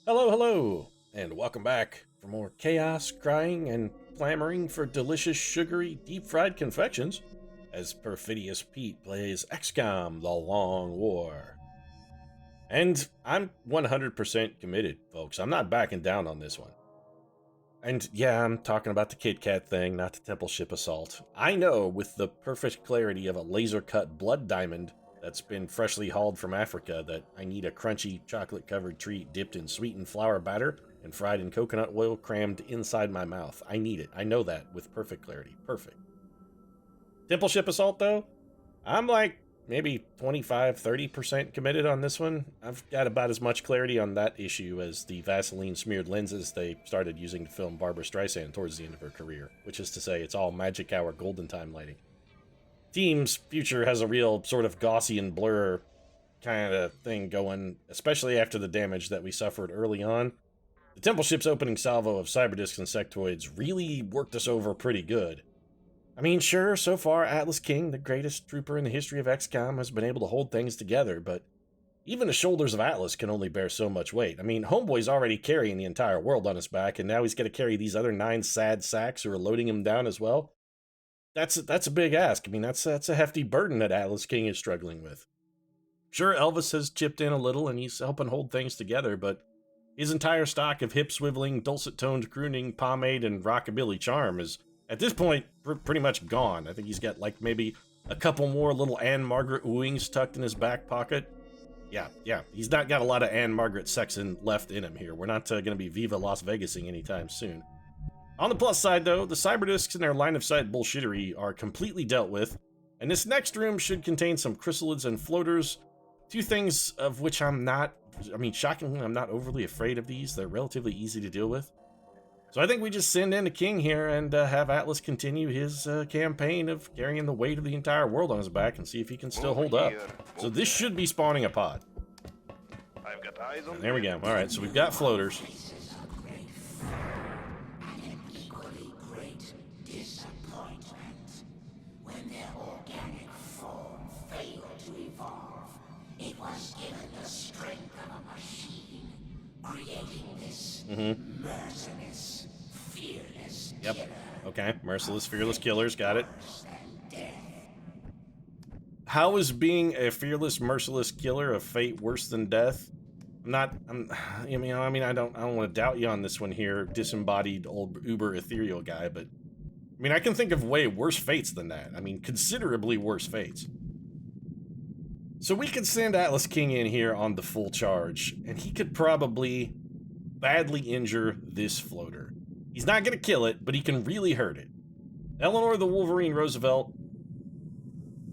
Hello, hello, and welcome back for more chaos, crying, and clamoring for delicious, sugary, deep-fried confections as Perfidious Pete plays XCOM: The Long War. And I'm 100% committed, folks. I'm not backing down on this one. And yeah, I'm talking about the Kit Kat thing, not the temple ship assault. I know with the perfect clarity of a laser-cut blood diamond that's been freshly hauled from Africa that I need a crunchy chocolate-covered treat dipped in sweetened flour batter and fried in coconut oil crammed inside my mouth. I need it. I know that with perfect clarity. Perfect. Temple ship assault, though? I'm like maybe 25-30% committed on this one. I've got about as much clarity on that issue as the Vaseline-smeared lenses they started using to film Barbra Streisand towards the end of her career, which is to say it's all Magic Hour Golden Time lighting. Team's future has a real sort of Gaussian blur kind of thing going, especially after the damage that we suffered early on. The Temple Ship's opening salvo of cyberdiscs and sectoids really worked us over pretty good. I mean, sure, so far Atlas King, the greatest trooper in the history of XCOM, has been able to hold things together, but even the shoulders of Atlas can only bear so much weight. I mean, Homeboy's already carrying the entire world on his back, and now he's got to carry these other 9 sad sacks who are loading him down as well. That's a big ask. I mean, that's a hefty burden that Atlas King is struggling with. Sure, Elvis has chipped in a little, and he's helping hold things together, but his entire stock of hip-swiveling, dulcet-toned crooning, pomade, and rockabilly charm is, at this point, pretty much gone. I think he's got, like, maybe a couple more little Anne Margaret wooings tucked in his back pocket. Yeah, he's not got a lot of Anne Margaret sexing left in him here. We're not going to be Viva Las Vegasing anytime soon. On the plus side, though, the cyberdiscs and their line-of-sight bullshittery are completely dealt with, and this next room should contain some chrysalids and floaters, two things of which shockingly, I'm not overly afraid of these. They're relatively easy to deal with. So I think we just send in the king here and have Atlas continue his campaign of carrying the weight of the entire world on his back and see if he can still hold up. So this should be spawning a pod. I've got eyes on There we go. Alright, so we've got floaters. Merciless, fearless Yep. killer. Okay. Merciless, fearless killers. Got it. How is being a fearless, merciless killer of fate worse than death? I don't want to doubt you on this one here, disembodied old uber ethereal guy, but I mean, I can think of way worse fates than that. I mean, considerably worse fates. So we could send Atlas King in here on the full charge, and he could probably badly injure this floater. He's not going to kill it, but he can really hurt it. Eleanor the Wolverine Roosevelt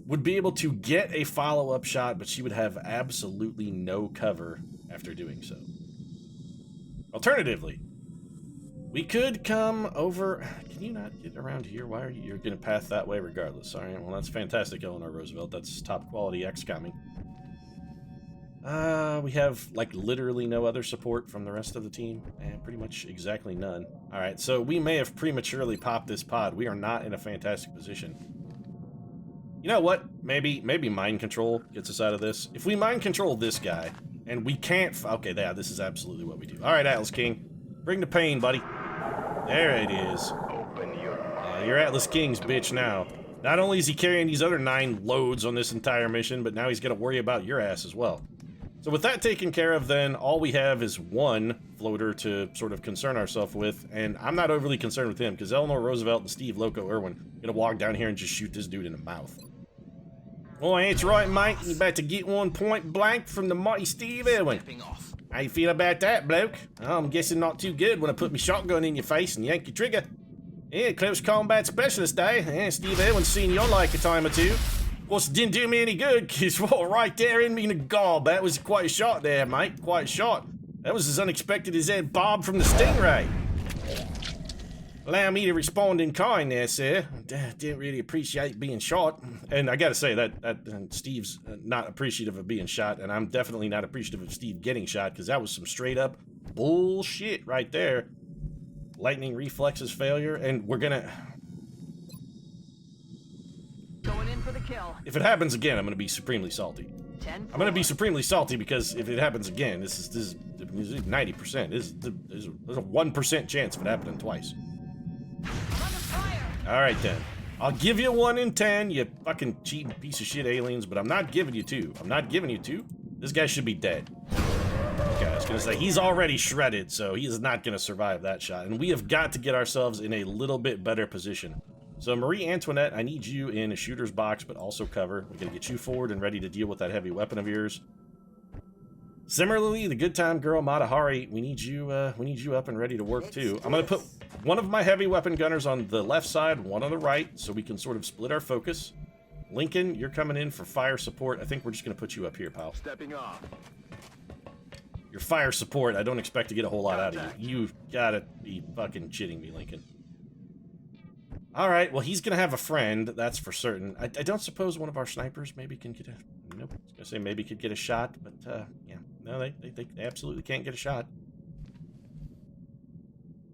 would be able to get a follow-up shot, but she would have absolutely no cover after doing so. Alternatively, we could come over... Can you not get around here? Why are you... You're going to path that way regardless. All right, well, that's fantastic, Eleanor Roosevelt. That's top-quality XCOMing. We have, like, literally no other support from the rest of the team, and pretty much exactly none. Alright, so we may have prematurely popped this pod. We are not in a fantastic position. You know what? Maybe mind control gets us out of this. If we mind control this guy, and we can't... Okay, yeah, this is absolutely what we do. Alright, Atlas King. Bring the pain, buddy. There it is. Open your eyes. You're Atlas King's bitch now. Not only is he carrying these other 9 loads on this entire mission, but now he's got to worry about your ass as well. So with that taken care of, then, all we have is one floater to sort of concern ourselves with, and I'm not overly concerned with him, because Eleanor Roosevelt and Steve Loco Irwin are gonna walk down here and just shoot this dude in the mouth. Oh, that's right, mate. You about to get one point blank from the mighty Steve Irwin. How you feel about that, bloke? Oh, I'm guessing not too good when I put my shotgun in your face and yank your trigger. Yeah, close combat specialist, eh? Yeah, Steve Irwin's seen your like a time or two. Of course, it didn't do me any good, because, well, right there in me in the gob, that was quite a shot there, mate. Quite a shot. That was as unexpected as that bob from the Stingray. Allow me to respond in kind there, sir. Didn't really appreciate being shot. And I gotta say, that Steve's not appreciative of being shot, and I'm definitely not appreciative of Steve getting shot, because that was some straight-up bullshit right there. Lightning reflexes failure, and we're gonna... Going in for the kill. If it happens again, I'm gonna be supremely salty. I'm gonna be supremely salty because if it happens again, this is 90%. There's a 1% chance of it happening twice. Alright then. I'll give you 1 in 10, you fucking cheating piece of shit aliens, but I'm not giving you 2. I'm not giving you 2. This guy should be dead. Okay, I was gonna say, he's already shredded, so he is not gonna survive that shot. And we have got to get ourselves in a little bit better position. So Marie Antoinette, I need you in a shooter's box, but also cover. We're gonna get you forward and ready to deal with that heavy weapon of yours. Similarly, the good time girl Matahari, we need you up and ready to work too. I'm gonna put one of my heavy weapon gunners on the left side, one on the right, so we can sort of split our focus. Lincoln, you're coming in for fire support. I think we're just gonna put you up here, pal. Stepping off. Your fire support, I don't expect to get a whole lot out of you. You've gotta be fucking shitting me, Lincoln. Alright, well, he's gonna have a friend, that's for certain. I don't suppose one of our snipers maybe can get a... Nope, I was gonna say maybe could get a shot, but, yeah. No, they absolutely can't get a shot.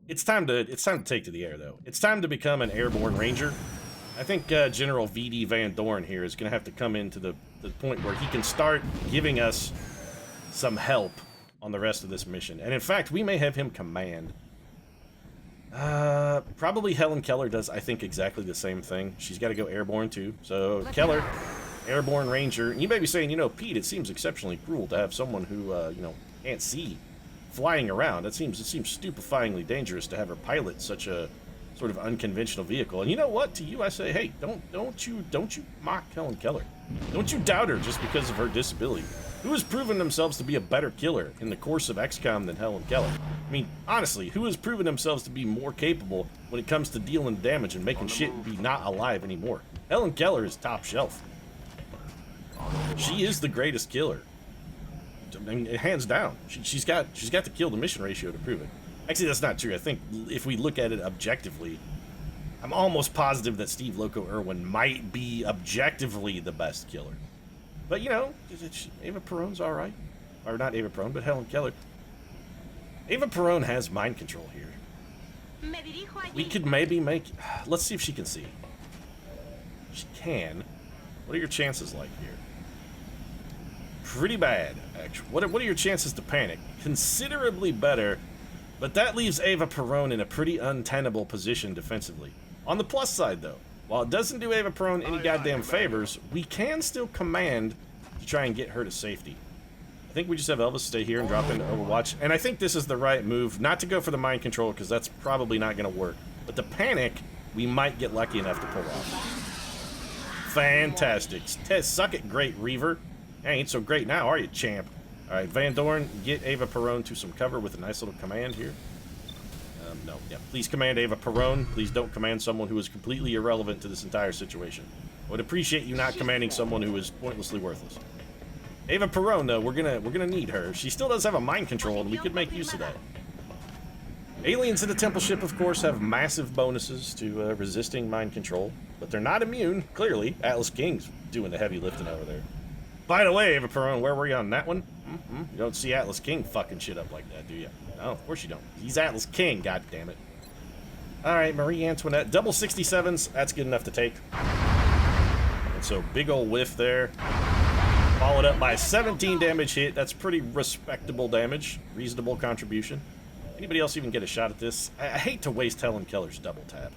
It's time to take to the air, though. It's time to become an airborne ranger. I think General V.D. Van Dorn here is gonna have to come into the point where he can start giving us some help on the rest of this mission. And in fact, we may have him command. Probably Helen Keller does, I think, exactly the same thing. She's got to go airborne, too. So, Keller, airborne ranger. And you may be saying, you know, Pete, it seems exceptionally cruel to have someone who, you know, can't see flying around. It seems stupefyingly dangerous to have her pilot such a sort of unconventional vehicle. And you know what? To you, I say, hey, don't you mock Helen Keller. Don't you doubt her just because of her disability. Who has proven themselves to be a better killer in the course of XCOM than Helen Keller? I mean, honestly, who has proven themselves to be more capable when it comes to dealing damage and making shit be not alive anymore? Helen Keller is top shelf. She is the greatest killer. I mean, hands down. She's got the kill to mission ratio to prove it. Actually, that's not true. I think if we look at it objectively, I'm almost positive that Steve Loco Irwin might be objectively the best killer. But, you know, Ava Perón's all right. Or not Ava Perón, but Helen Keller. Ava Perón has mind control here. We could maybe make... Let's see if she can see. She can. What are your chances like here? Pretty bad, actually. What are your chances to panic? Considerably better, but that leaves Ava Perón in a pretty untenable position defensively. On the plus side, though, while it doesn't do Ava Perón any goddamn favors, we can still command to try and get her to safety. I think we just have Elvis stay here and drop into Overwatch. And I think this is the right move, not to go for the mind control, because that's probably not going to work. But the panic, we might get lucky enough to pull off. Fantastic. Suck it, great Reaver. Ain't so great now, are you, champ? Alright, Van Dorn, get Ava Perón to some cover with a nice little command here. No, yeah. Please command Ava Perón. Please don't command someone who is completely irrelevant to this entire situation. I would appreciate you not commanding someone who is pointlessly worthless. Ava Perón, though, we're gonna need her. She still does have a mind control, and we could make use of that. Aliens in the temple ship, of course, have massive bonuses to resisting mind control, but they're not immune, clearly. Atlas King's doing the heavy lifting over there. By the way, Ava Perón, where were you on that one? You don't see Atlas King fucking shit up like that, do you? No, of course you don't. He's Atlas King, goddammit. Alright, Marie Antoinette. Double 67s, that's good enough to take. And so, big ol' whiff there. Followed up by 17 damage hit. That's pretty respectable damage. Reasonable contribution. Anybody else even get a shot at this? I hate to waste Helen Keller's double tap.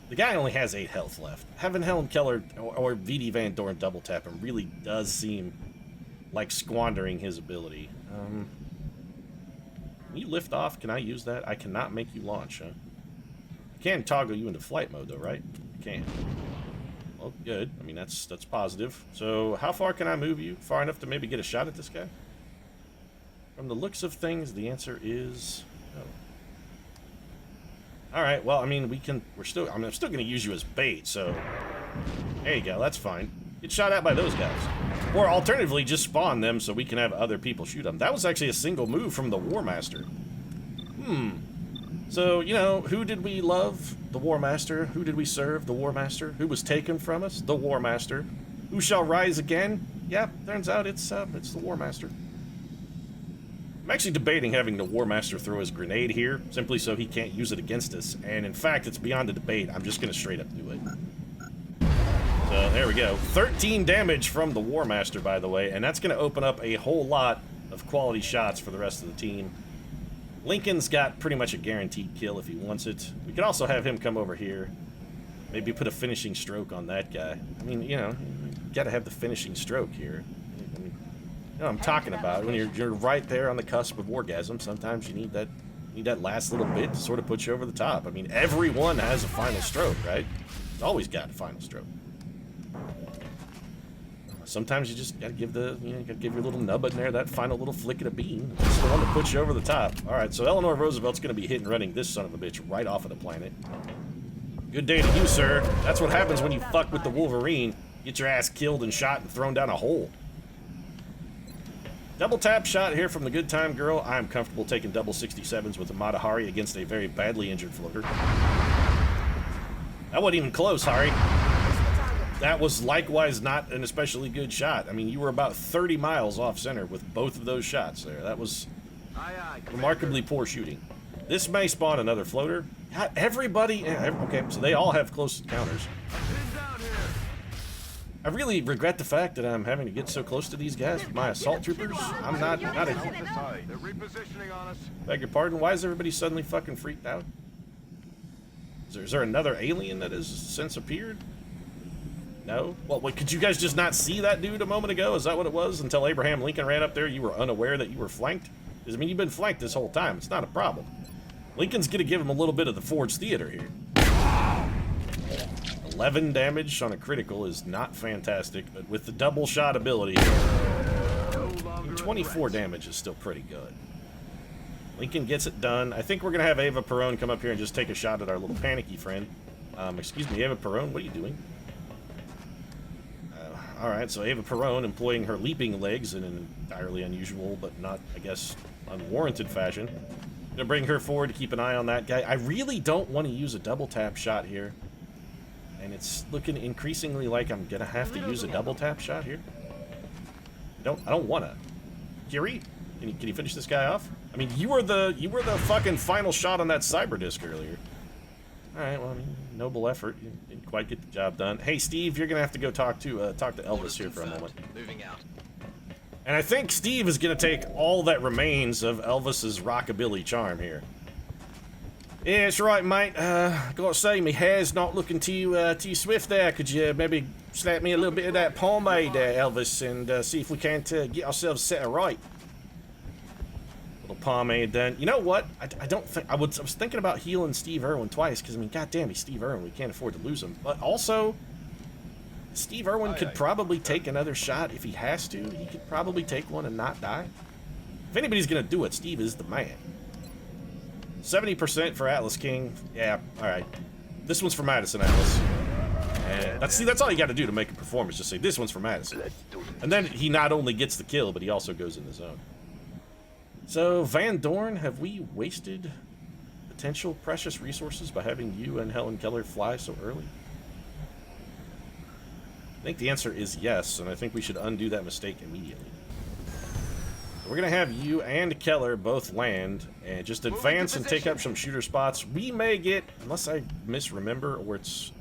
The guy only has 8 health left. Having Helen Keller or V.D. Van Dorn double tap him really does seem like squandering his ability. Can you lift off? Can I use that? I cannot make you launch, huh? I can toggle you into flight mode, though, right? I can. Well, good. I mean, that's positive. So, how far can I move you? Far enough to maybe get a shot at this guy? From the looks of things, the answer is no. Alright, well, I mean, I'm still going to use you as bait, so... There you go, that's fine. Get shot at by those guys. Or alternatively, just spawn them so we can have other people shoot them. That was actually a single move from the War Master. So, you know, who did we love? The War Master. Who did we serve? The War Master. Who was taken from us? The War Master. Who shall rise again? Yeah, turns out it's the War Master. I'm actually debating having the War Master throw his grenade here, simply so he can't use it against us. And in fact, it's beyond a debate. I'm just going to straight up do it. So, there we go. 13 damage from the War Master, by the way, and that's going to open up a whole lot of quality shots for the rest of the team. Lincoln's got pretty much a guaranteed kill if he wants it. We could also have him come over here. Maybe put a finishing stroke on that guy. I mean, you know, you gotta have the finishing stroke here. I mean, you know what I'm talking about. When you're right there on the cusp of orgasm, sometimes you need that last little bit to sort of put you over the top. I mean, everyone has a final stroke, right? It's always got a final stroke. Sometimes you just gotta give your little nubbin there that final little flick of the beam. It's the one that puts you over the top. All right, so Eleanor Roosevelt's gonna be hit and running this son of a bitch right off of the planet. Good day to you, sir. That's what happens when you fuck with the Wolverine. Get your ass killed and shot and thrown down a hole. Double tap shot here from the Good Time Girl. I'm comfortable taking double 67s with a Matahari against a very badly injured floater. That wasn't even close, Hari. That was likewise not an especially good shot. I mean, you were about 30 miles off center with both of those shots there. That was remarkably poor shooting. This may spawn another floater. God, everybody... Okay, so they all have close encounters. I really regret the fact that I'm having to get so close to these guys with my assault troopers. I'm not a... They're repositioning on us. Beg your pardon? Why is everybody suddenly fucking freaked out? Is there another alien that has since appeared? No? Well, wait, could you guys just not see that dude a moment ago? Is that what it was? Until Abraham Lincoln ran up there, you were unaware that you were flanked? Because, I mean, you've been flanked this whole time. It's not a problem. Lincoln's gonna give him a little bit of the Forge Theater here. 11 damage on a critical is not fantastic, but with the double shot ability, 24 damage is still pretty good. Lincoln gets it done. I think we're gonna have Ava Perón come up here and just take a shot at our little panicky friend. Excuse me, Ava Perón, what are you doing? Alright, so Ava Perón employing her leaping legs in an entirely unusual, but not, I guess, unwarranted fashion. Gonna bring her forward to keep an eye on that guy. I really don't want to use a double tap shot here. And it's looking increasingly like I'm gonna have to use a double tap shot here. I don't wanna. Kiri, can you finish this guy off? I mean, you were the fucking final shot on that cyber disc earlier. Alright, well, I mean, noble effort. You didn't quite get the job done. Hey, Steve, you're gonna have to go talk to Elvis here for a moment. Moving out. And I think Steve is gonna take all that remains of Elvis's rockabilly charm here. Yeah, that's right, mate. Gotta say, my hair's not looking too swift there. Could you maybe slap me a little bit of that pomade there, Elvis, and see if we can't get ourselves set right? Little pomade then. You know what? I don't think... I was thinking about healing Steve Irwin twice, because, I mean, goddamn, he's Steve Irwin. We can't afford to lose him. But also, Steve Irwin could probably take another shot if he has to. He could probably take one and not die. If anybody's gonna do it, Steve is the man. 70% for Atlas King. Yeah, alright. This one's for Madison, Atlas. And that's all you gotta do to make a performance. Just say, this one's for Madison. And then he not only gets the kill, but he also goes in the zone. So, Van Dorn, have we wasted potential precious resources by having you and Helen Keller fly so early? I think the answer is yes, and I think we should undo that mistake immediately. We're gonna have you and Keller both land and just advance and take up some shooter spots. We may get, unless I misremember, or it's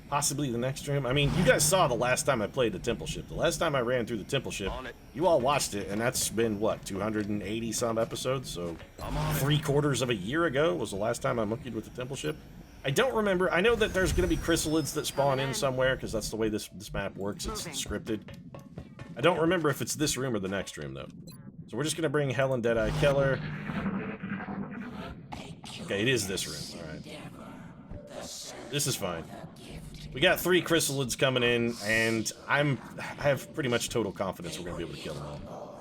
possibly the next room. I mean, you guys saw the last time I played the Temple Ship. The last time I ran through the Temple Ship, you all watched it, and that's been, what, 280 some episodes? So 3/4 of a year ago was the last time I monkeyed with the Temple Ship. I don't remember. I know that there's gonna be Chrysalids that spawn in somewhere, because that's the way this map works. It's scripted. I don't remember if it's this room or the next room, though. So we're just gonna bring Helen Deadeye Keller. Okay, it is this room. Alright. This is fine. We got 3 Chrysalids coming in, and I have pretty much total confidence we're gonna be able to kill them all.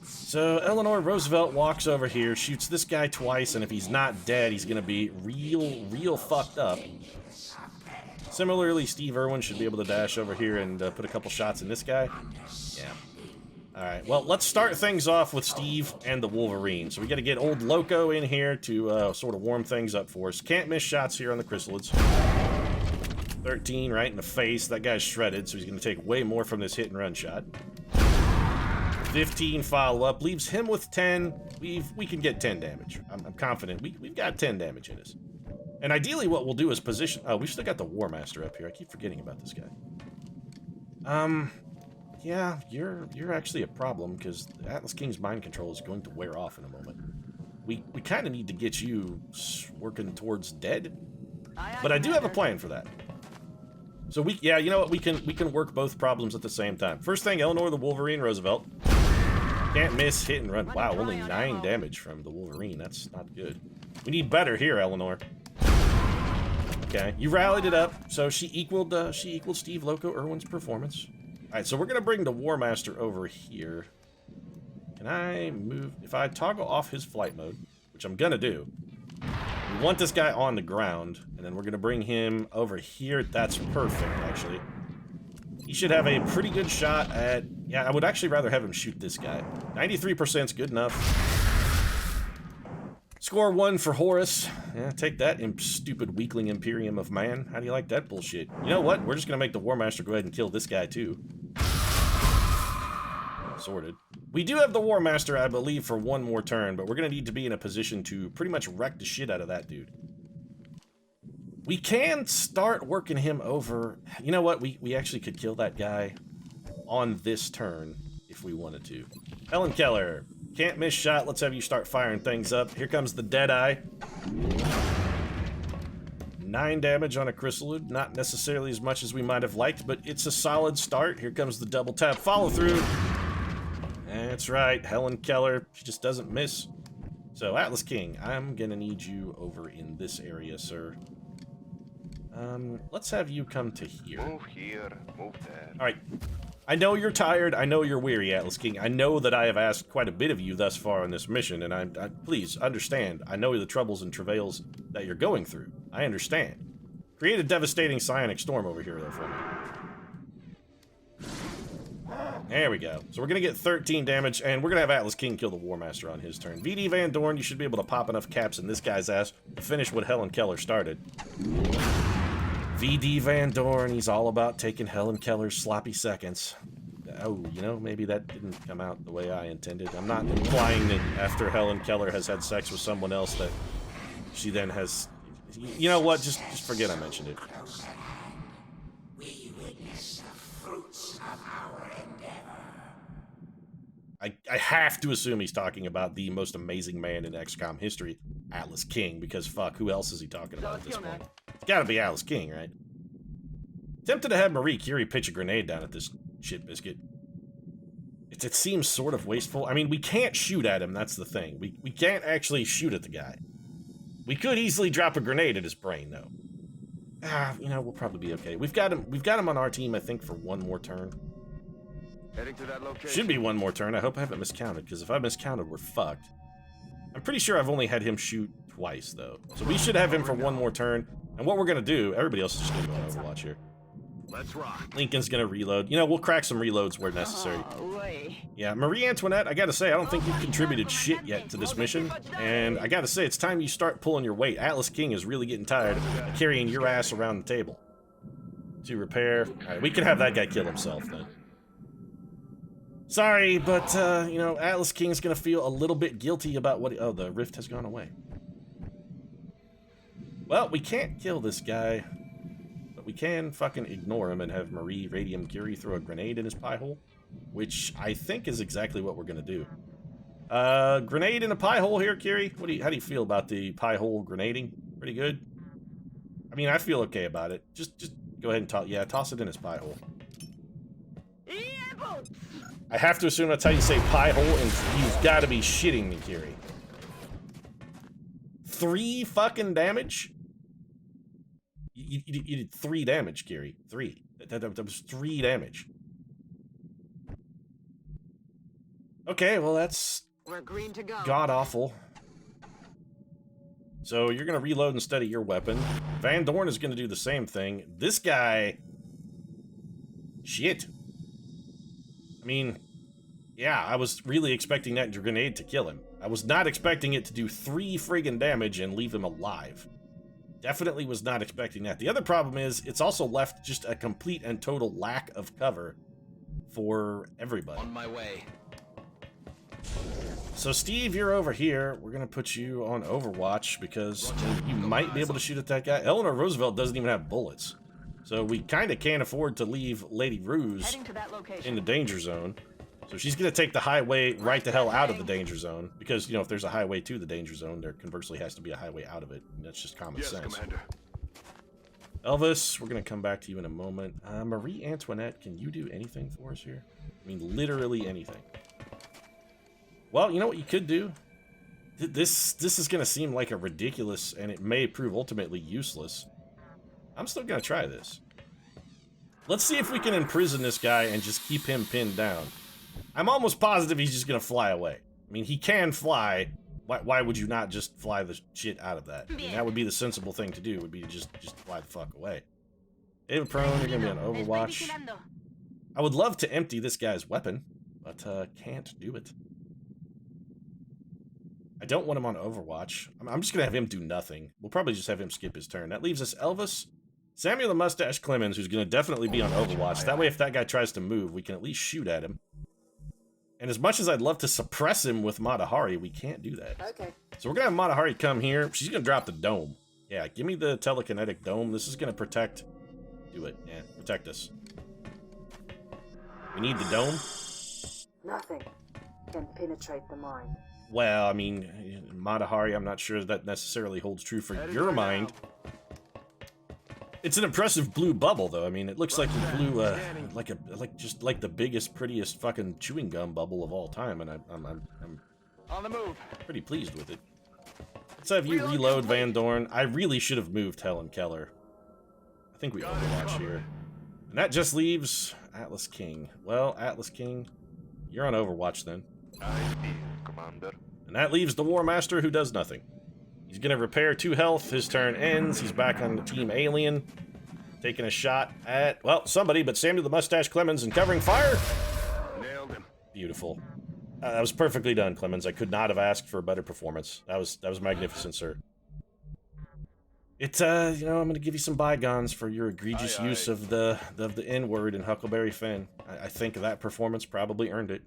So Eleanor Roosevelt walks over here, shoots this guy twice, and if he's not dead, he's gonna be real fucked up. Similarly, Steve Irwin should be able to dash over here and put a couple shots in this guy. Yeah. Alright, well, let's start things off with Steve and the Wolverine. So we gotta get old Loco in here to sort of warm things up for us. Can't miss shots here on the Chrysalids. 13 right in the face. That guy's shredded, so he's gonna take way more from this hit and run shot. 15 follow-up, leaves him with 10. We can get 10 damage. I'm confident. We've got 10 damage in us. And ideally what we'll do is position... Oh, we've still got the War Master up here. I keep forgetting about this guy. Yeah, you're actually a problem, because Atlas King's mind control is going to wear off in a moment. We kind of need to get you working towards dead, but I do have a plan for that. So yeah, you know what? We can work both problems at the same time. First thing, Eleanor the Wolverine Roosevelt. Can't miss, hit and run. Wow, only 9 damage from the Wolverine. That's not good. We need better here, Eleanor. Okay, you rallied it up, so she equaled Steve Loco Irwin's performance. All right, so we're gonna bring the War Master over here. Can I move? If I toggle off his flight mode, which I'm gonna do, we want this guy on the ground, and then we're gonna bring him over here. That's perfect, actually. He should have a pretty good shot at... Yeah, I would actually rather have him shoot this guy. 93% is good enough. Score 1 for Horus. Yeah, take that, stupid weakling Imperium of Man. How do you like that bullshit? You know what? We're just gonna make the War Master go ahead and kill this guy, too. Sorted. We do have the War Master, I believe, for 1 more turn, but we're gonna need to be in a position to pretty much wreck the shit out of that dude. We can start working him over. You know what? We actually could kill that guy on this turn if we wanted to. Helen Keller, can't miss shot. Let's have you start firing things up. Here comes the Deadeye. 9 damage on a Chrysalid. Not necessarily as much as we might have liked, but it's a solid start. Here comes the double tap follow through. That's right, Helen Keller. She just doesn't miss. So, Atlas King, I'm gonna need you over in this area, sir. Let's have you come to here. Move here, move there. Alright. I know you're tired, I know you're weary, Atlas King. I know that I have asked quite a bit of you thus far on this mission, and I please, understand. I know the troubles and travails that you're going through. I understand. Create a devastating psionic storm over here, though, for me. There we go. So we're gonna get 13 damage, and we're gonna have Atlas King kill the War Master on his turn. VD Van Dorn, you should be able to pop enough caps in this guy's ass to finish what Helen Keller started. VD Van Dorn, he's all about taking Helen Keller's sloppy seconds. Oh, you know, maybe that didn't come out the way I intended. I'm not implying that after Helen Keller has had sex with someone else that she then has... You know what? Just forget I mentioned it. We witness the fruits of our endeavor. I have to assume he's talking about the most amazing man in XCOM history, Atlas King, because fuck, who else is he talking about at this point? It's gotta be Atlas King, right? Tempted to have Marie Curie pitch a grenade down at this shit biscuit. It seems sort of wasteful. I mean, we can't shoot at him, that's the thing. We can't actually shoot at the guy. We could easily drop a grenade at his brain, though. You know, we'll probably be okay. We've got him on our team, I think, for 1 more turn. Heading to that location. Should be 1 more turn. I hope I haven't miscounted, because if I miscounted, we're fucked. I'm pretty sure I've only had him shoot twice, though. So we should have him for 1 more turn. And what we're gonna do, everybody else is just gonna go on Overwatch here. Let's rock. Lincoln's gonna reload. You know, we'll crack some reloads where necessary. Yeah, Marie Antoinette, I gotta say, I don't think you've contributed shit yet to this mission. And I gotta say, it's time you start pulling your weight. Atlas King is really getting tired of carrying your ass around the table. To repair. Alright, we can have that guy kill himself, then. Sorry, but, you know, Atlas King's gonna feel a little bit guilty about what... Oh, the rift has gone away. Well, we can't kill this guy, but we can fucking ignore him and have Marie Radium Curie throw a grenade in his pie hole, which I think is exactly what we're gonna do. Grenade in a pie hole here, Curie? How do you feel about the pie hole grenading? Pretty good? I mean, I feel okay about it. Just go ahead and toss it in his pie hole. I have to assume that's how you say pie hole, and you've got to be shitting me, Curie. 3 fucking damage? You did 3 damage, Curie. 3. That was 3 damage. Okay, well that's... We're green to go. God-awful. So you're gonna reload instead of your weapon. Van Dorn is gonna do the same thing. This guy... Shit. I mean... Yeah, I was really expecting that grenade to kill him. I was not expecting it to do 3 friggin' damage and leave him alive. Definitely was not expecting that. The other problem is, it's also left just a complete and total lack of cover for everybody. On my way. So Steve, you're over here. We're gonna put you on Overwatch because you might be able to shoot at that guy. Eleanor Roosevelt doesn't even have bullets. So we kind of can't afford to leave Lady Ruse Heading to that location. in the danger zone. So she's going to take the highway right the hell out of the danger zone. Because, you know, if there's a highway to the danger zone, there conversely has to be a highway out of it. And that's just common Yes, sense. Commander. Elvis, we're going to come back to you in a moment. Marie Antoinette, can you do anything for us here? I mean, literally anything. Well, you know what you could do? This is going to seem like a ridiculous, and it may prove ultimately useless. I'm still going to try this. Let's see if we can imprison this guy and just keep him pinned down. I'm almost positive he's just going to fly away. I mean, he can fly. Why would you not just fly the shit out of that? I mean, that would be the sensible thing to do, would be to just fly the fuck away. David Prone, you're going to be on Overwatch. I would love to empty this guy's weapon, but can't do it. I don't want him on Overwatch. I'm just going to have him do nothing. We'll probably just have him skip his turn. That leaves us Elvis, Samuel the Mustache Clemens, who's going to definitely be on Overwatch. That way, if that guy tries to move, we can at least shoot at him. And as much as I'd love to suppress him with Matahari, we can't do that. Okay. So we're going to have Matahari come here. She's going to drop the dome. Yeah, give me the telekinetic dome. This is going to protect... Do it. Yeah, protect us. We need the dome. Nothing can penetrate the mind. Well, I mean, Matahari, I'm not sure that necessarily holds true for your mind. It's an impressive blue bubble, though. I mean, it looks like you blew like the biggest, prettiest fucking chewing gum bubble of all time, and I'm On the move. pretty pleased with it. Let's have you reload Van Dorn. I really should have moved Helen Keller. I think we Overwatch here. And that just leaves Atlas King. Well, Atlas King, you're on Overwatch then. Commander. And that leaves the War Master, who does nothing. He's going to repair 2 health. His turn ends. He's back on the Team Alien. Taking a shot at, well, somebody, but Samuel the Mustache Clemens and covering fire. Nailed him. Beautiful. That was perfectly done, Clemens. I could not have asked for a better performance. That was magnificent, sir. It's, you know, I'm going to give you some bygones for your egregious use of the N-word in Huckleberry Finn. I think that performance probably earned it.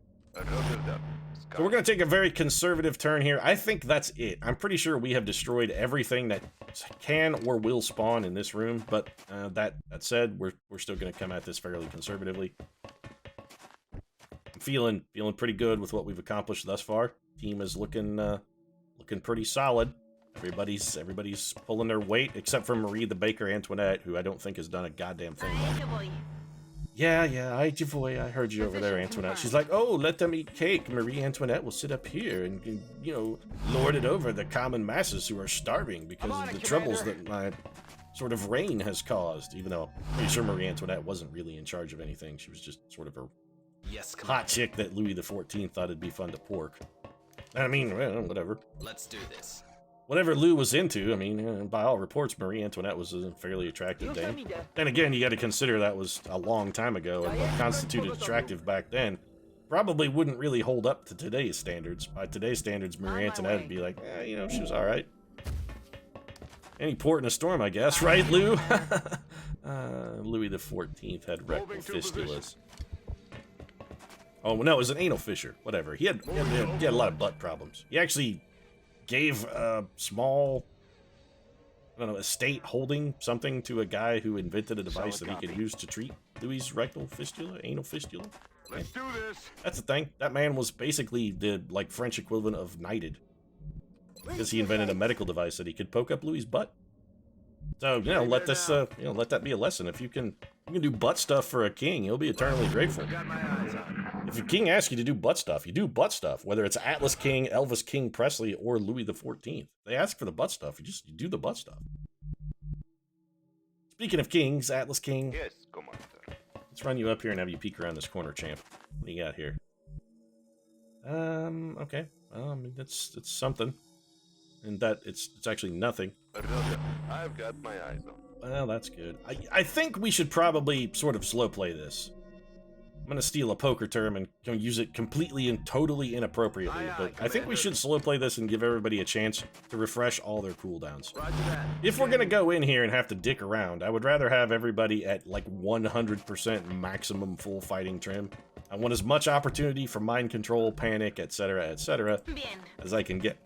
So we're going to take a very conservative turn here. I think that's it. I'm pretty sure we have destroyed everything that can or will spawn in this room, but that said, we're still going to come at this fairly conservatively. I'm feeling pretty good with what we've accomplished thus far. Team is looking pretty solid. Everybody's pulling their weight, except for Marie the Baker Antoinette, who I don't think has done a goddamn thing yet. Yeah, I heard you over there, Antoinette. She's like, oh, let them eat cake. Marie Antoinette will sit up here and you know, lord it over the common masses who are starving because of the troubles that my sort of reign has caused. Even though I'm pretty sure Marie Antoinette wasn't really in charge of anything. She was just sort of a hot chick that Louis XIV thought it'd be fun to pork. I mean, well, whatever. Let's do this. Whatever Lou was into, I mean, by all reports, Marie Antoinette was a fairly attractive dame. And again, you got to consider that was a long time ago, and what constituted attractive back then probably wouldn't really hold up to today's standards. By today's standards, Marie Antoinette would be like, you know, she was all right. Any port in a storm, I guess, right, Lou? Louis XIV had rectal fistulas. Oh, no, it was an anal fissure. Whatever. He had a lot of butt problems. He actually gave a small, I don't know, estate holding something to a guy who invented a device that he could use to treat Louis' rectal fistula, anal fistula. Let's do this. That's the thing. That man was basically the, like, French equivalent of knighted. Because he invented a medical device that he could poke up Louis' butt. So, you know, let this, you know, let that be a lesson. If you can do butt stuff for a king, he'll be eternally grateful. Got my eyes on it. If a king asks you to do butt stuff, you do butt stuff. Whether it's Atlas King, Elvis King Presley, or Louis XIV. They ask for the butt stuff, you do the butt stuff. Speaking of kings, Atlas King, Yes, Commander. let's run you up here and have you peek around this corner, champ. What do you got here? Okay. Well, I mean, it's something. And that, it's actually nothing. I've got my eyes on. Well, that's good. I think we should probably sort of slow play this. I'm gonna steal a poker term and use it completely and totally inappropriately, but I think we should slow play this and give everybody a chance to refresh all their cooldowns. Roger that. If we're gonna go in here and have to dick around, I would rather have everybody at like 100% maximum full fighting trim. I want as much opportunity for mind control, panic, etc., as I can get.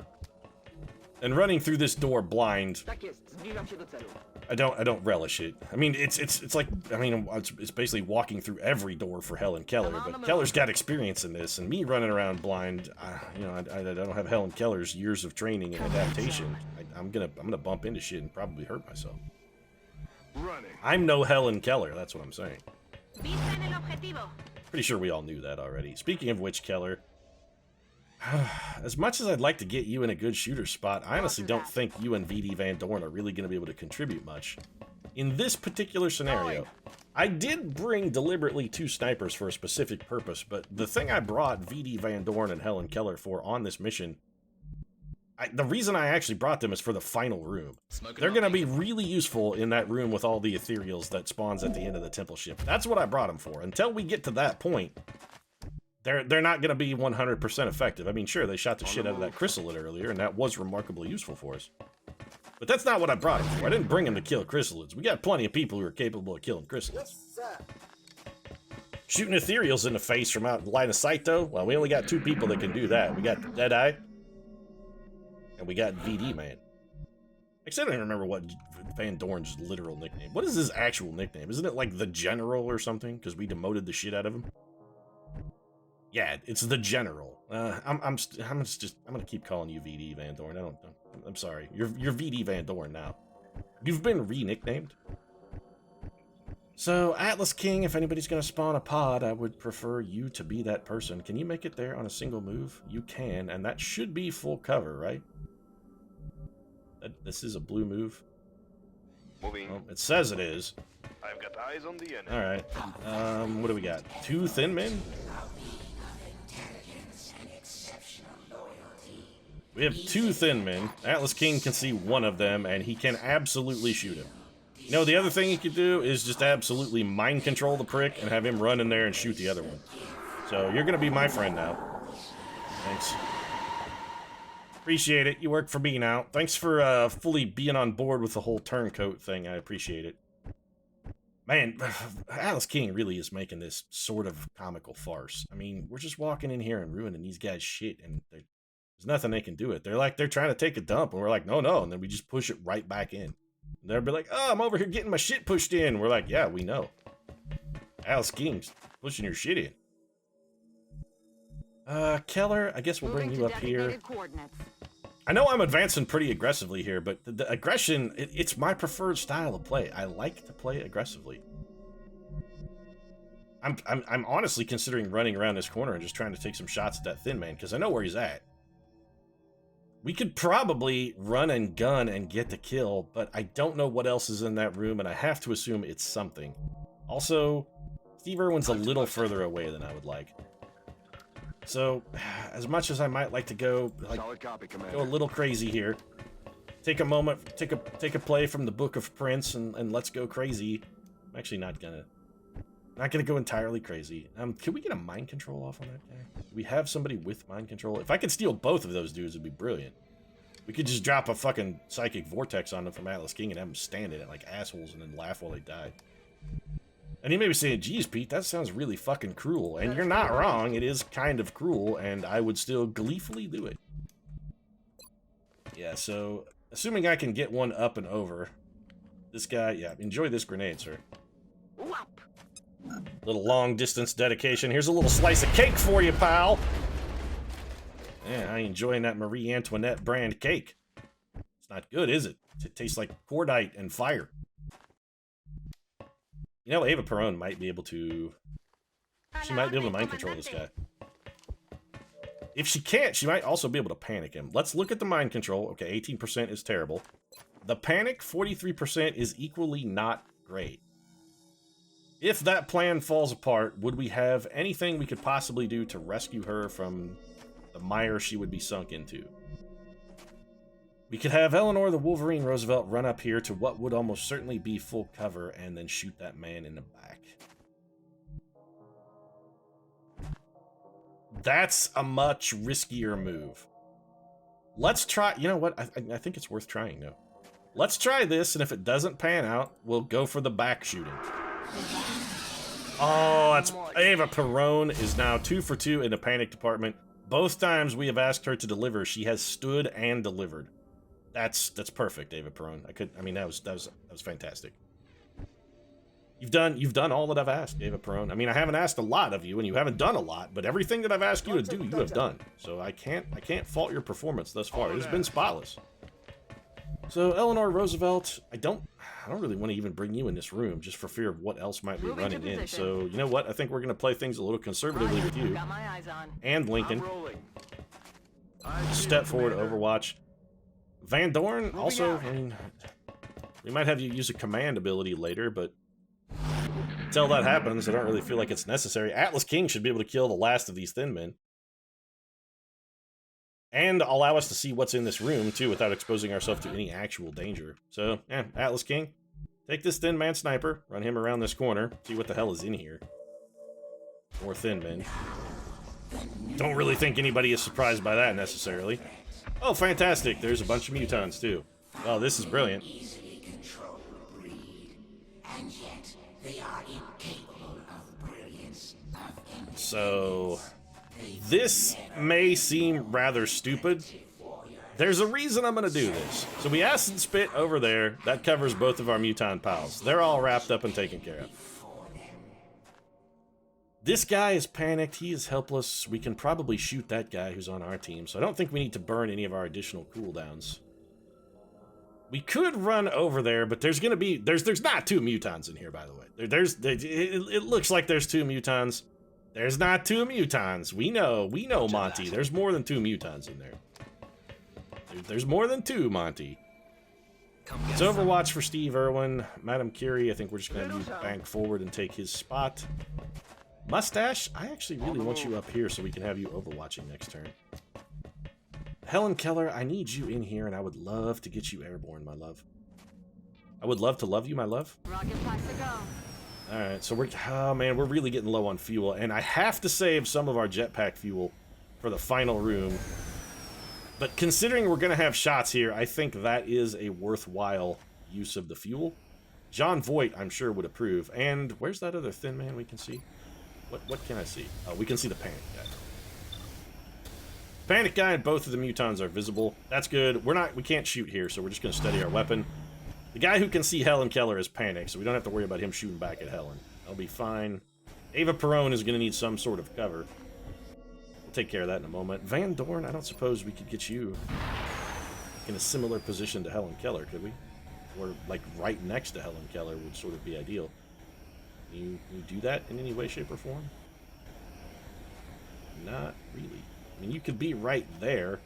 And running through this door blind, Tak jest, zbliżam się do celu. I don't relish it. I mean, it's like, I mean, it's basically walking through every door for Helen Keller, but Keller's got experience in this, and me running around blind, you know, I don't have Helen Keller's years of training and adaptation. I'm gonna bump into shit and probably hurt myself. Running. I'm no Helen Keller, that's what I'm saying. Pretty sure we all knew that already. Speaking of which, Keller, as much as I'd like to get you in a good shooter spot, I honestly don't think you and VD Van Dorn are really going to be able to contribute much. In this particular scenario, I did bring deliberately 2 snipers for a specific purpose, but the thing I brought VD Van Dorn and Helen Keller for on this mission, the reason I actually brought them is for the final room. They're going to be really useful in that room with all the ethereals that spawns at the end of the temple ship. That's what I brought them for. Until we get to that point, they're not going to be 100% effective. I mean, sure, they shot the shit out of that Chrysalid earlier, and that was remarkably useful for us. But that's not what I brought them for. I didn't bring them to kill Chrysalids. We got plenty of people who are capable of killing Chrysalids. Shooting ethereals in the face from out line of sight, though? Well, we only got 2 people that can do that. We got Deadeye, and we got VD Man. Actually, I don't even remember what Van Dorn's literal nickname. What is his actual nickname? Isn't it like the General or something? Because we demoted the shit out of him. Yeah, it's the General. I'm gonna keep calling you VD Van Dorn. I'm sorry. You're VD Van Dorn now. You've been re-nicknamed. So, Atlas King, if anybody's gonna spawn a pod, I would prefer you to be that person. Can you make it there on a single move? You can, and that should be full cover, right? This is a blue move. Moving. Well, it says it is. I've got eyes on the enemy. Alright. What do we got? 2 thin men? We have 2 thin men. Atlas King can see one of them, and he can absolutely shoot him. You know, the other thing he could do is just absolutely mind control the prick and have him run in there and shoot the other one. So, you're gonna be my friend now. Thanks. Appreciate it. You work for me now. Thanks for fully being on board with the whole turncoat thing. I appreciate it. Man, Atlas King really is making this sort of comical farce. I mean, we're just walking in here and ruining these guys' shit, and there's nothing they can do it. They're trying to take a dump, and we're like, no, and then we just push it right back in. And they'll be like, oh, I'm over here getting my shit pushed in. We're like, yeah, we know. Atlas King's pushing your shit in. Keller, I guess we'll bring you up here. I know I'm advancing pretty aggressively here, but the aggression, it's my preferred style of play. I like to play aggressively. I'm honestly considering running around this corner and just trying to take some shots at that thin man, because I know where he's at. We could probably run and gun and get the kill, but I don't know what else is in that room, and I have to assume it's something. Also, Steve Irwin's a little further away than I would like. So, as much as I might like to go, go a little crazy here, take a moment, take a play from the Book of Prince, and let's go crazy. I'm actually not gonna go entirely crazy. Can we get a mind control off on that guy? Do we have somebody with mind control? If I could steal both of those dudes, it'd be brilliant. We could just drop a fucking psychic vortex on them from Atlas King and have them stand in it like assholes and then laugh while they die. And he may be saying, geez, Pete, that sounds really fucking cruel. And you're not wrong, it is kind of cruel, and I would still gleefully do it. Yeah, so, assuming I can get one up and over, this guy, yeah, enjoy this grenade, sir. Little long-distance dedication. Here's a little slice of cake for you, pal! Yeah, I enjoying that Marie Antoinette brand cake. It's not good, is it? It tastes like cordite and fire. You know, Ava Perón might be able to... She might be able to mind control this guy. If she can't, she might also be able to panic him. Let's look at the mind control. Okay, 18% is terrible. The panic, 43%, is equally not great. If that plan falls apart, would we have anything we could possibly do to rescue her from the mire she would be sunk into? We could have Eleanor the Wolverine Roosevelt run up here to what would almost certainly be full cover and then shoot that man in the back. That's a much riskier move. Let's try... You know what? I think it's worth trying, though. Let's try this, and if it doesn't pan out, we'll go for the back shooting. Oh, that's... Ava Perón is now 2 for 2 in the panic department. Both times we have asked her to deliver, she has stood and delivered. That's perfect, David Perone. I mean, that was fantastic. You've done all that I've asked, David Perone. I mean, I haven't asked a lot of you, and you haven't done a lot, but everything that I've asked you to do, you have done. So I can't fault your performance thus far. It has been spotless. So Eleanor Roosevelt, I don't really want to even bring you in this room just for fear of what else might be running in. So you know what? I think we're gonna play things a little conservatively with you and Lincoln. Step forward, Overwatch. Van Dorn also. I mean, we might have you use a command ability later, but until that happens, I don't really feel like it's necessary. Atlas King should be able to kill the last of these thin men. And allow us to see what's in this room, too, without exposing ourselves to any actual danger. So, yeah, Atlas King, take this thin man sniper, run him around this corner, see what the hell is in here. More thin men. Don't really think anybody is surprised by that, necessarily. Oh, fantastic, there's a bunch of mutons, too. Well, this is brilliant. Easily control breed, and yet they are incapable of brilliance of So, this may seem rather stupid. There's a reason I'm going to do this. So we acid spit over there. That covers both of our muton pals. They're all wrapped up and taken care of. This guy is panicked. He is helpless. We can probably shoot that guy who's on our team. So I don't think we need to burn any of our additional cooldowns. We could run over there, but there's going to be... There's not 2 mutons in here, by the way. It looks like there's 2 mutons. There's not 2 mutons. We know, Monty. There's more than 2 mutons in there. There's more than 2, Monty. It's Overwatch for Steve Irwin. Madam Curie, I think we're just going to bank forward and take his spot. Mustache, I actually really want you up here so we can have you overwatching next turn. Helen Keller, I need you in here, and I would love to get you airborne, my love. I would love to love you, my love. Rocket plastic go. Alright, so we're really getting low on fuel, and I have to save some of our jetpack fuel for the final room. But considering we're going to have shots here, I think that is a worthwhile use of the fuel. John Voight, I'm sure, would approve. And where's that other thin man we can see? What can I see? Oh, we can see the panic guy. Panic guy and both of the mutons are visible. That's good. We can't shoot here, so we're just going to steady our weapon. The guy who can see Helen Keller is panicked, so we don't have to worry about him shooting back at Helen. That'll be fine. Ava Perone is going to need some sort of cover. We'll take care of that in a moment. Van Dorn, I don't suppose we could get you in a similar position to Helen Keller, could we? Or, like, right next to Helen Keller would sort of be ideal. Can you do that in any way, shape, or form? Not really. I mean, you could be right there.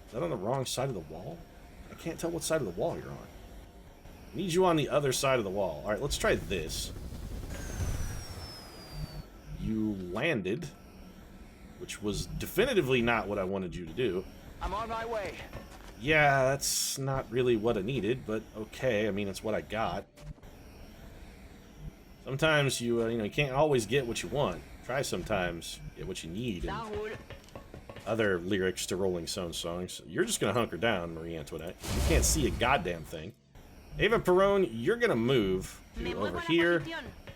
Is that on the wrong side of the wall? I can't tell what side of the wall you're on. I need you on the other side of the wall. Alright, let's try this. You landed, which was definitively not what I wanted you to do. I'm on my way. Yeah, that's not really what I needed, but okay. I mean, it's what I got. Sometimes you can't always get what you want. Try sometimes get what you need. And other lyrics to Rolling Stone songs. You're just gonna hunker down, Marie Antoinette. You can't see a goddamn thing. Ava Perone, you're gonna move to over here.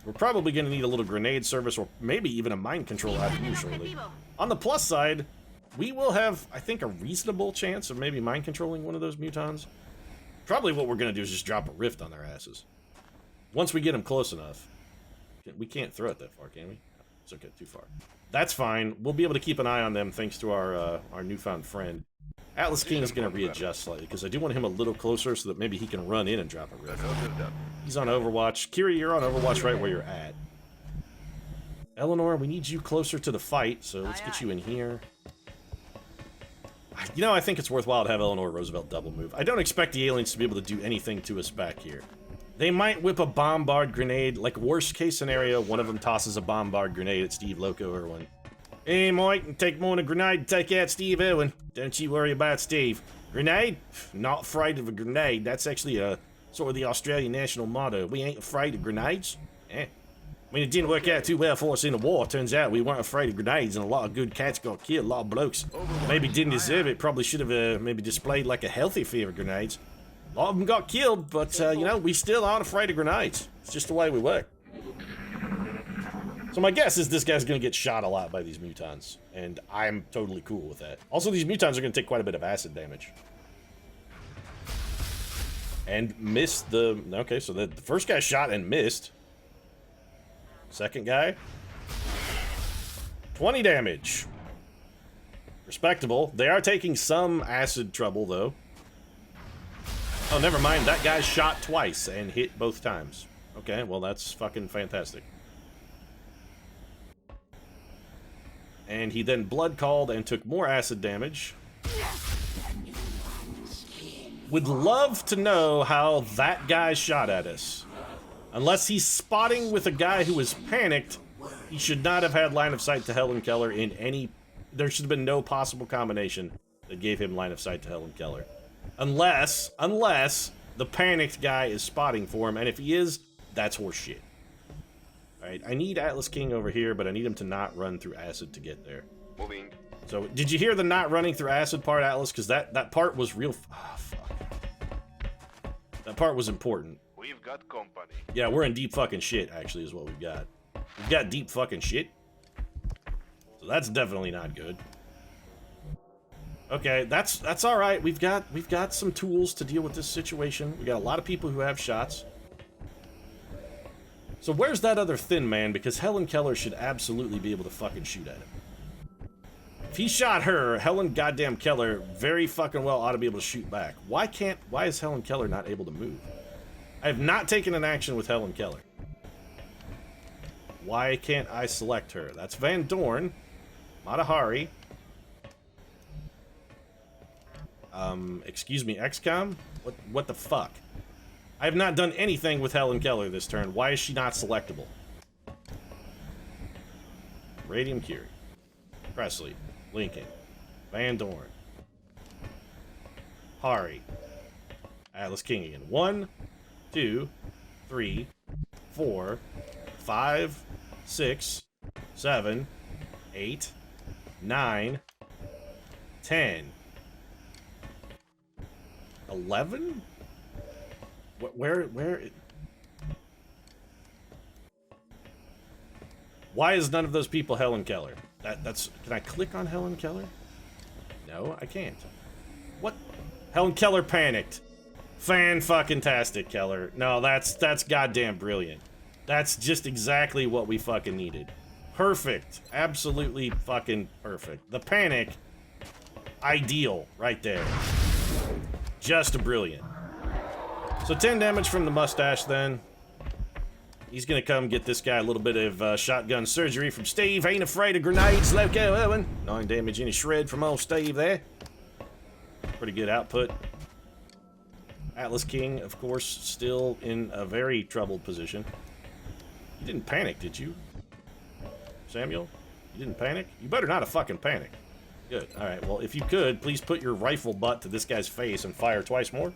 We're probably gonna need a little grenade service, or maybe even a mind control out of you shortly. On the plus side, we will have, I think, a reasonable chance of maybe mind controlling one of those mutons. Probably what we're gonna do is just drop a rift on their asses. Once we get them close enough. We can't throw it that far, can we? It's okay, too far. That's fine. We'll be able to keep an eye on them thanks to our newfound friend. Atlas King is going to readjust slightly because I do want him a little closer so that maybe he can run in and drop a rift. He's on Overwatch. Kiri, you're on Overwatch right where you're at. Eleanor, we need you closer to the fight, so let's get you in here. You know, I think it's worthwhile to have Eleanor Roosevelt double move. I don't expect the aliens to be able to do anything to us back here. They might whip a bombard grenade. Like, worst case scenario, one of them tosses a bombard grenade at Steve Loco Irwin. Hey, Mike, take more than a grenade to take out Steve Irwin. Don't you worry about Steve. Grenade? Not afraid of a grenade. That's actually sort of the Australian national motto. We ain't afraid of grenades. Eh? I mean, it didn't work out too well for us in the war. Turns out we weren't afraid of grenades, and a lot of good cats got killed. A lot of blokes maybe didn't deserve it. Probably should have maybe displayed like a healthy fear of grenades. A lot of them got killed, but, you know, we still aren't afraid of grenades. It's just the way we work. So my guess is this guy's going to get shot a lot by these mutons, and I'm totally cool with that. Also, these mutons are going to take quite a bit of acid damage. And missed the... Okay, so the first guy shot and missed. Second guy. 20 damage. Respectable. They are taking some acid trouble, though. Oh, never mind. That guy shot twice and hit both times. Okay, well, that's fucking fantastic. And he then blood called and took more acid damage. Would love to know how that guy shot at us. Unless he's spotting with a guy who is panicked, he should not have had line of sight to Helen Keller in any... There should have been no possible combination that gave him line of sight to Helen Keller. Unless the panicked guy is spotting for him, and if he is, that's horseshit. Alright, I need Atlas King over here, but I need him to not run through acid to get there. Moving. So, did you hear the not running through acid part, Atlas? Because that part was real... Ah, fuck. That part was important. We've got company. Yeah, we're in deep fucking shit, actually, is what we've got. We've got deep fucking shit. So that's definitely not good. Okay, that's all right. We've got some tools to deal with this situation. We got a lot of people who have shots. So where's that other thin man? Because Helen Keller should absolutely be able to fucking shoot at him. If he shot her, Helen goddamn Keller very fucking well ought to be able to shoot back. Why is Helen Keller not able to move? I have not taken an action with Helen Keller. Why can't I select her? That's Van Dorn. Matahari. Excuse me, XCOM? What the fuck? I have not done anything with Helen Keller this turn. Why is she not selectable? Radium Curie. Chrysalid. Lincoln. Van Dorn. Hari. Atlas King again. 1, 2, 3, 4, 5, 6, 7, 8, 9, 10. 11? Where? Why is none of those people Helen Keller? That's. Can I click on Helen Keller? No, I can't. What? Helen Keller panicked. Fan-fucking-tastic, Keller. No, that's goddamn brilliant. That's just exactly what we fucking needed. Perfect. Absolutely fucking perfect. The panic. Ideal. Right there. Just brilliant. So 10 damage from the mustache then. He's gonna come get this guy a little bit of shotgun surgery from Steve. Ain't afraid of grenades, Loco Owen. 9 damage in a shred from old Steve there. Pretty good output. Atlas King, of course, still in a very troubled position. You didn't panic, did you? Samuel? You didn't panic? You better not have fucking panicked. Good. Alright, well, if you could, please put your rifle butt to this guy's face and fire twice more.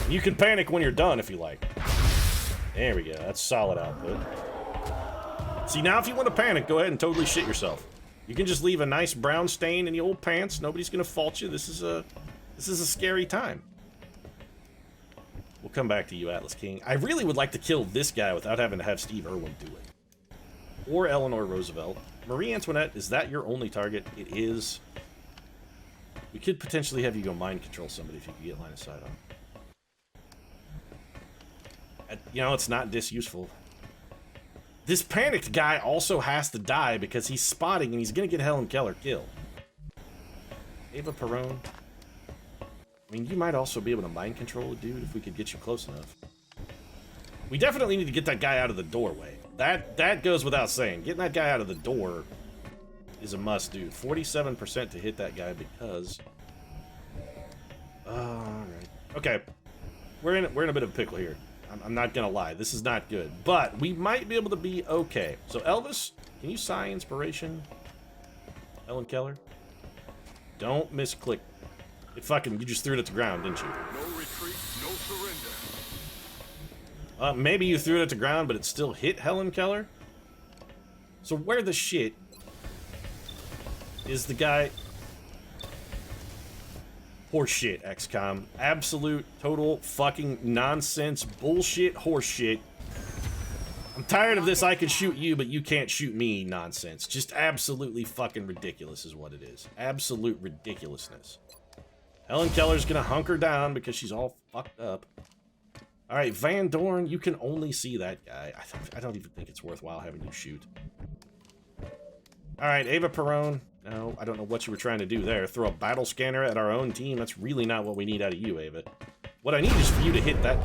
You can panic when you're done if you like. There we go. That's solid output. See, now if you want to panic, go ahead and totally shit yourself. You can just leave a nice brown stain in the old pants. Nobody's gonna fault you. This is a scary time. We'll come back to you, Atlas King. I really would like to kill this guy without having to have Steve Irwin do it. Or Eleanor Roosevelt. Marie Antoinette, is that your only target? It is. We could potentially have you go mind control somebody if you could get line of sight on. You know, it's not disuseful. This panicked guy also has to die because he's spotting and he's gonna get Helen Keller killed. Ava Perone. I mean, you might also be able to mind control a dude if we could get you close enough. We definitely need to get that guy out of the doorway. That goes without saying. Getting that guy out of the door is a must do. 47% to hit that guy because... Alright. Okay. We're in a bit of a pickle here. I'm not gonna lie. This is not good. But we might be able to be okay. So Elvis, can you sigh inspiration? Helen Keller? Don't misclick. It fucking, you just threw it at the ground, didn't you? No retreat, no surrender. Maybe you threw it at the ground, but it still hit Helen Keller? So where the shit is the guy... Horseshit, XCOM. Absolute, total, fucking nonsense, bullshit, horseshit. I'm tired of this I can shoot you, but you can't shoot me nonsense. Just absolutely fucking ridiculous is what it is. Absolute ridiculousness. Helen Keller's gonna hunker down because she's all fucked up. All right, Van Dorn, you can only see that guy. I don't even think it's worthwhile having you shoot. All right, Ava Perone. No, I don't know what you were trying to do there. Throw a battle scanner at our own team. That's really not what we need out of you, Ava. What I need is for you to hit that.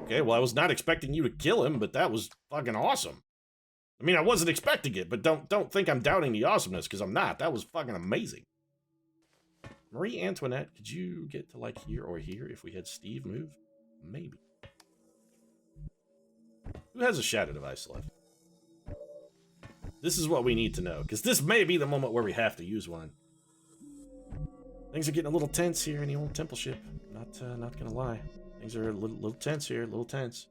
Okay, well, I was not expecting you to kill him, but that was fucking awesome. I mean, I wasn't expecting it, but don't think I'm doubting the awesomeness, because I'm not. That was fucking amazing. Marie Antoinette, could you get to, like, here or here if we had Steve move? Maybe. Who has a shadow device left? This is what we need to know, because this may be the moment where we have to use one. Things are getting a little tense here in the old temple ship. Not gonna lie. Things are a little tense here, a little tense.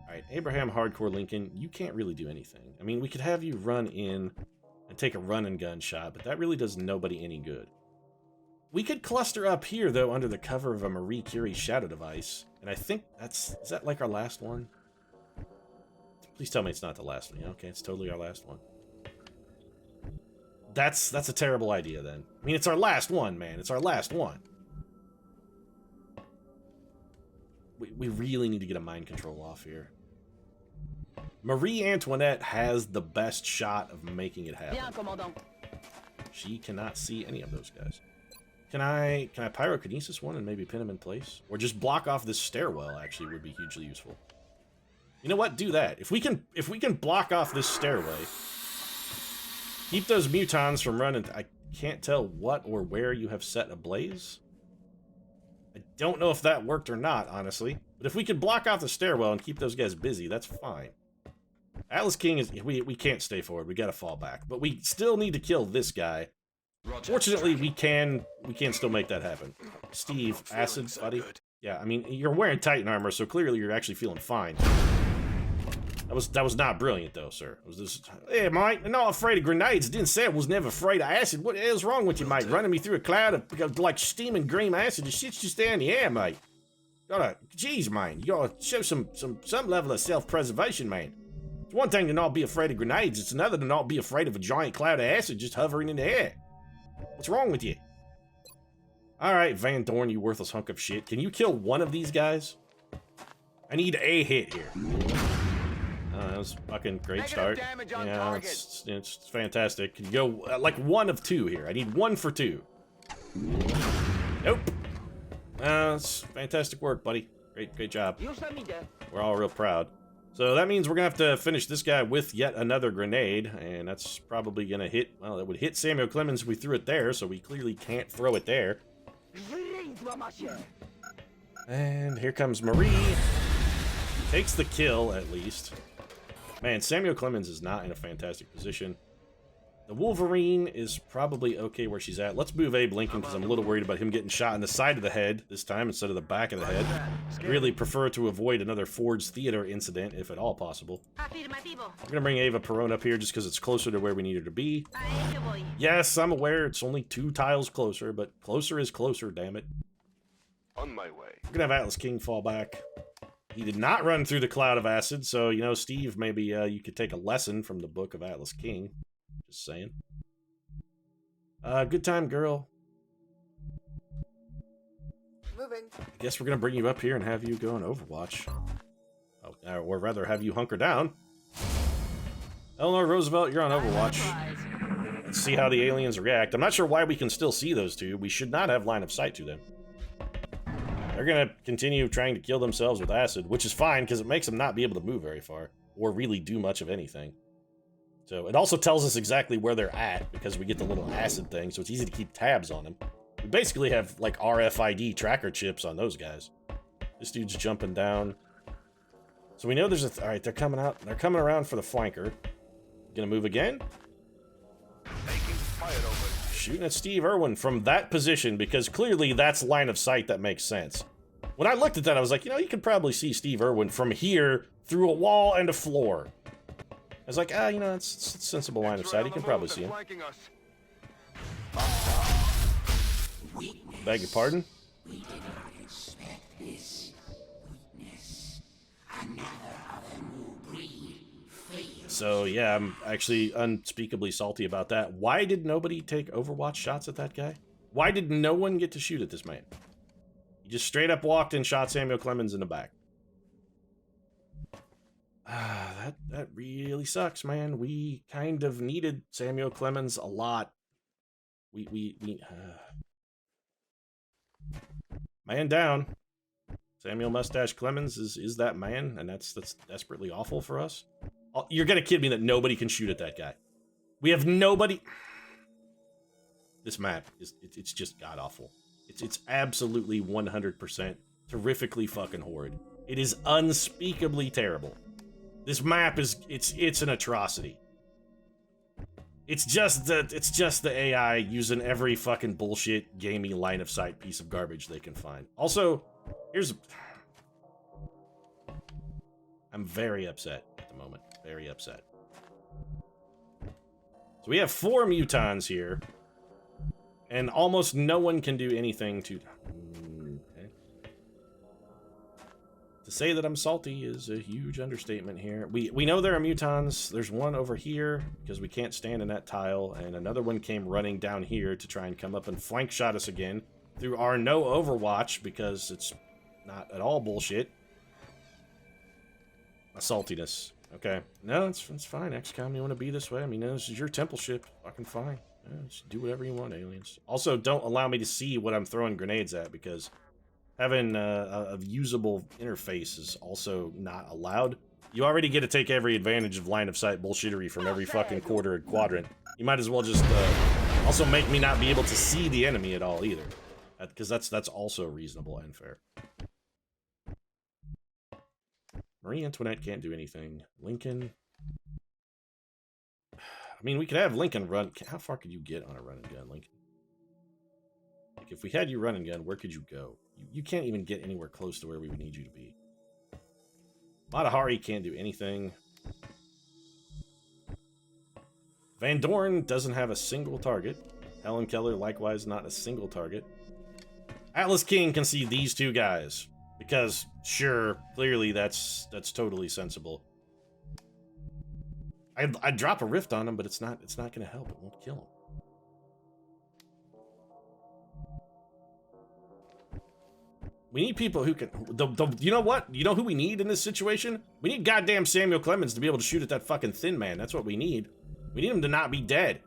Alright, Abraham Hardcore Lincoln, you can't really do anything. I mean, we could have you run in and take a run and gun shot, but that really does nobody any good. We could cluster up here, though, under the cover of a Marie Curie shadow device. And I think is that like our last one? Please tell me it's not the last one. Yeah, okay, it's totally our last one. That's a terrible idea, then. I mean, it's our last one, man. It's our last one. We really need to get a mind control off here. Marie Antoinette has the best shot of making it happen. She cannot see any of those guys. Can I pyrokinesis one and maybe pin him in place? Or just block off this stairwell, actually, would be hugely useful. You know what? Do that. If we can block off this stairway, keep those mutons from running. I can't tell what or where you have set ablaze. I don't know if that worked or not, honestly. But if we could block off the stairwell and keep those guys busy, that's fine. Atlas King is... We can't stay forward. We gotta fall back. But we still need to kill this guy. Fortunately, we can still make that happen. Steve, acid, buddy. Yeah, I mean, you're wearing Titan armor, so clearly you're actually feeling fine. That was not brilliant, though, sir. It was this... Hey, mate, I'm not afraid of grenades. Didn't say I was never afraid of acid. What the hell's wrong with you, mate? Running me through a cloud of, like, steaming green acid. The shit's just there in the air, mate. Jeez, man. You gotta show some level of self-preservation, man. It's one thing to not be afraid of grenades. It's another to not be afraid of a giant cloud of acid just hovering in the air. What's wrong with you? Alright, Van Dorn, you worthless hunk of shit. Can you kill one of these guys? I need a hit here. That was a fucking great start. Yeah, it's fantastic. Can you go, like, one of two here? I need 1 for 2. Nope. It's fantastic work, buddy. Great job. We're all real proud. So that means we're gonna have to finish this guy with yet another grenade, and that's probably gonna hit, well, it would hit Samuel Clemens if we threw it there, so we clearly can't throw it there. And here comes Marie. Takes the kill, at least. Man, Samuel Clemens is not in a fantastic position. The Wolverine is probably okay where she's at. Let's move Abe Lincoln because I'm a little worried about him getting shot in the side of the head this time instead of the back of the head. Really prefer to avoid another Ford's Theater incident, if at all possible. I'm gonna bring Ava Perone up here just because it's closer to where we need her to be. Yes, I'm aware it's only 2 tiles closer, but closer is closer, damn it. On my way. We're gonna have Atlas King fall back. He did not run through the cloud of acid, so, you know, Steve, maybe you could take a lesson from the book of Atlas King. Just saying. Good time, girl. Moving. I guess we're gonna bring you up here and have you go on Overwatch. Oh, or rather, have you hunker down. Eleanor Roosevelt, you're on Overwatch. Let's see how the aliens react. I'm not sure why we can still see those two. We should not have line of sight to them. They're gonna continue trying to kill themselves with acid, which is fine, because it makes them not be able to move very far, or really do much of anything. So, it also tells us exactly where they're at, because we get the little acid thing, so it's easy to keep tabs on them. We basically have, like, RFID tracker chips on those guys. This dude's jumping down. So we know there's a... Alright, they're coming out. They're coming around for the flanker. Gonna move again? Taking fire over. Shooting at Steve Irwin from that position, because clearly that's line of sight that makes sense. When I looked at that, I was like, you know, you could probably see Steve Irwin from here through a wall and a floor. I was like, you know, it's sensible line of sight. You can probably see him. Beg your pardon? We did not expect this weakness. Another of them who breed fear. So, yeah, I'm actually unspeakably salty about that. Why did nobody take Overwatch shots at that guy? Why did no one get to shoot at this man? He just straight up walked and shot Samuel Clemens in the back. That really sucks, man. We kind of needed Samuel Clemens a lot. Man down. Samuel Mustache Clemens is that man, and that's desperately awful for us. You're gonna kid me that nobody can shoot at that guy. We have nobody. This map it's just god awful. It's absolutely 100% terrifically fucking horrid. It is unspeakably terrible. This map is it's an atrocity. It's just the AI using every fucking bullshit gamey line of sight piece of garbage they can find. Also, I'm very upset at the moment. Very upset. So we have 4 Mutons here, and almost no one can do anything to... Okay. To say that I'm salty is a huge understatement here. We know there are Mutons. There's one over here, because we can't stand in that tile, and another one came running down here to try and come up and flank shot us again through our no Overwatch, because it's not at all bullshit. My saltiness. Okay. No, it's fine, XCOM. You want to be this way? I mean, this is your temple ship. Fucking fine. Yeah, just do whatever you want, aliens. Also, don't allow me to see what I'm throwing grenades at, because having a usable interface is also not allowed. You already get to take every advantage of line of sight bullshittery from every fucking quarter and quadrant. You might as well just also make me not be able to see the enemy at all either, because that's also reasonable and fair. Marie Antoinette can't do anything. Lincoln. I mean, we could have Lincoln run. How far could you get on a run and gun, Lincoln? Like, if we had you run and gun, where could you go? You can't even get anywhere close to where we would need you to be. Matahari can't do anything. Van Dorn doesn't have a single target. Helen Keller, likewise, not a single target. Atlas King can see these 2 guys. Because, sure, clearly that's totally sensible. I'd drop a rift on him, but it's not gonna help. It won't kill him. We need people who can... you know what? You know who we need in this situation? We need goddamn Samuel Clemens to be able to shoot at that fucking thin man. That's what we need. We need him to not be dead.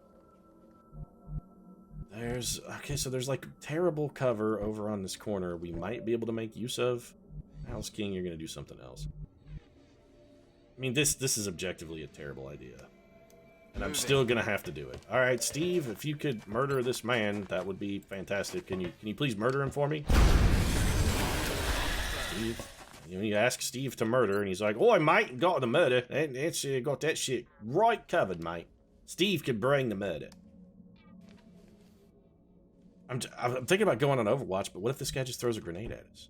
Okay, so there's like terrible cover over on this corner we might be able to make use of. Alice King, you're gonna do something else. I mean, this is objectively a terrible idea. And I'm still gonna have to do it. Alright, Steve, if you could murder this man, that would be fantastic. Can you please murder him for me? Steve. You ask Steve to murder, and he's like, "Oh, mate, got the murder. It's got that shit right covered, mate. Steve could bring the murder." I'm thinking about going on Overwatch, but what if this guy just throws a grenade at us?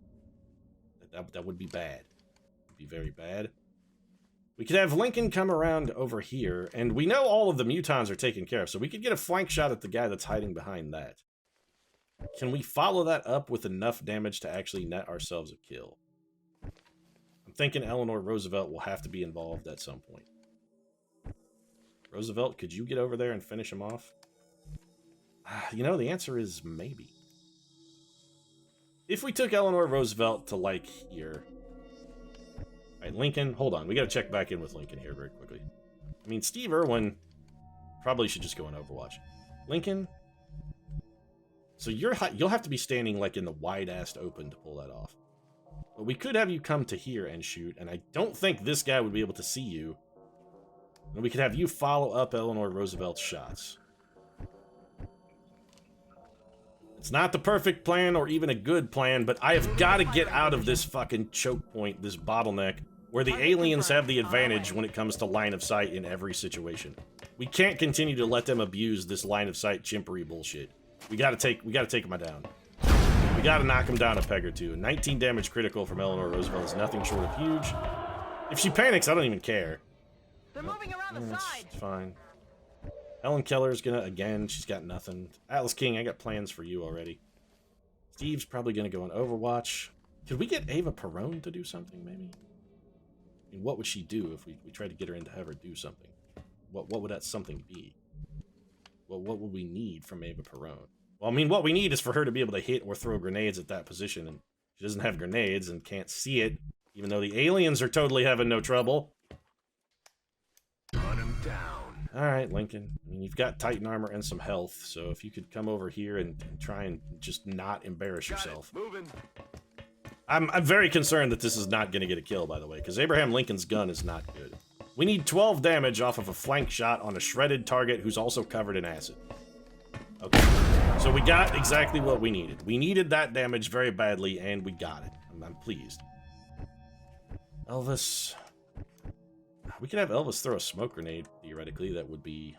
That would be bad. It would be very bad. We could have Lincoln come around over here, and we know all of the Mutons are taken care of, so we could get a flank shot at the guy that's hiding behind that. Can we follow that up with enough damage to actually net ourselves a kill? I'm thinking Eleanor Roosevelt will have to be involved at some point. Roosevelt, could you get over there and finish him off? You know, the answer is maybe. If we took Eleanor Roosevelt to, like, here... Alright, Lincoln, hold on. We gotta check back in with Lincoln here very quickly. I mean, Steve Irwin probably should just go on Overwatch. Lincoln... So you'll have to be standing, like, in the wide-assed open to pull that off. But we could have you come to here and shoot, and I don't think this guy would be able to see you. And we could have you follow up Eleanor Roosevelt's shots. It's not the perfect plan or even a good plan, but I have got to get out of this fucking choke point, this bottleneck, where the aliens have the advantage when it comes to line of sight in every situation. We can't continue to let them abuse this line of sight chimpery bullshit. We gotta take them down. We gotta knock them down a peg or two. 19 damage critical from Eleanor Roosevelt is nothing short of huge. If she panics, I don't even care. They're moving around the side. It's fine. Helen Keller's gonna, again, she's got nothing. Atlas King, I got plans for you already. Steve's probably gonna go on Overwatch. Could we get Ava Perone to do something, maybe? mean, what would she do if we tried to get her in to have her do something? What would that something be? Well, what would we need from Ava Perone? Well, I mean, what we need is for her to be able to hit or throw grenades at that position, and she doesn't have grenades and can't see it, even though the aliens are totally having no trouble. Run him down. Alright, Lincoln. I mean, you've got Titan armor and some health, so if you could come over here and try and just not embarrass yourself. Moving. I'm very concerned that this is not going to get a kill, by the way, because Abraham Lincoln's gun is not good. We need 12 damage off of a flank shot on a shredded target who's also covered in acid. Okay, so we got exactly what we needed. We needed that damage very badly, and we got it. I'm pleased. Elvis... We could have Elvis throw a smoke grenade, theoretically. That would be...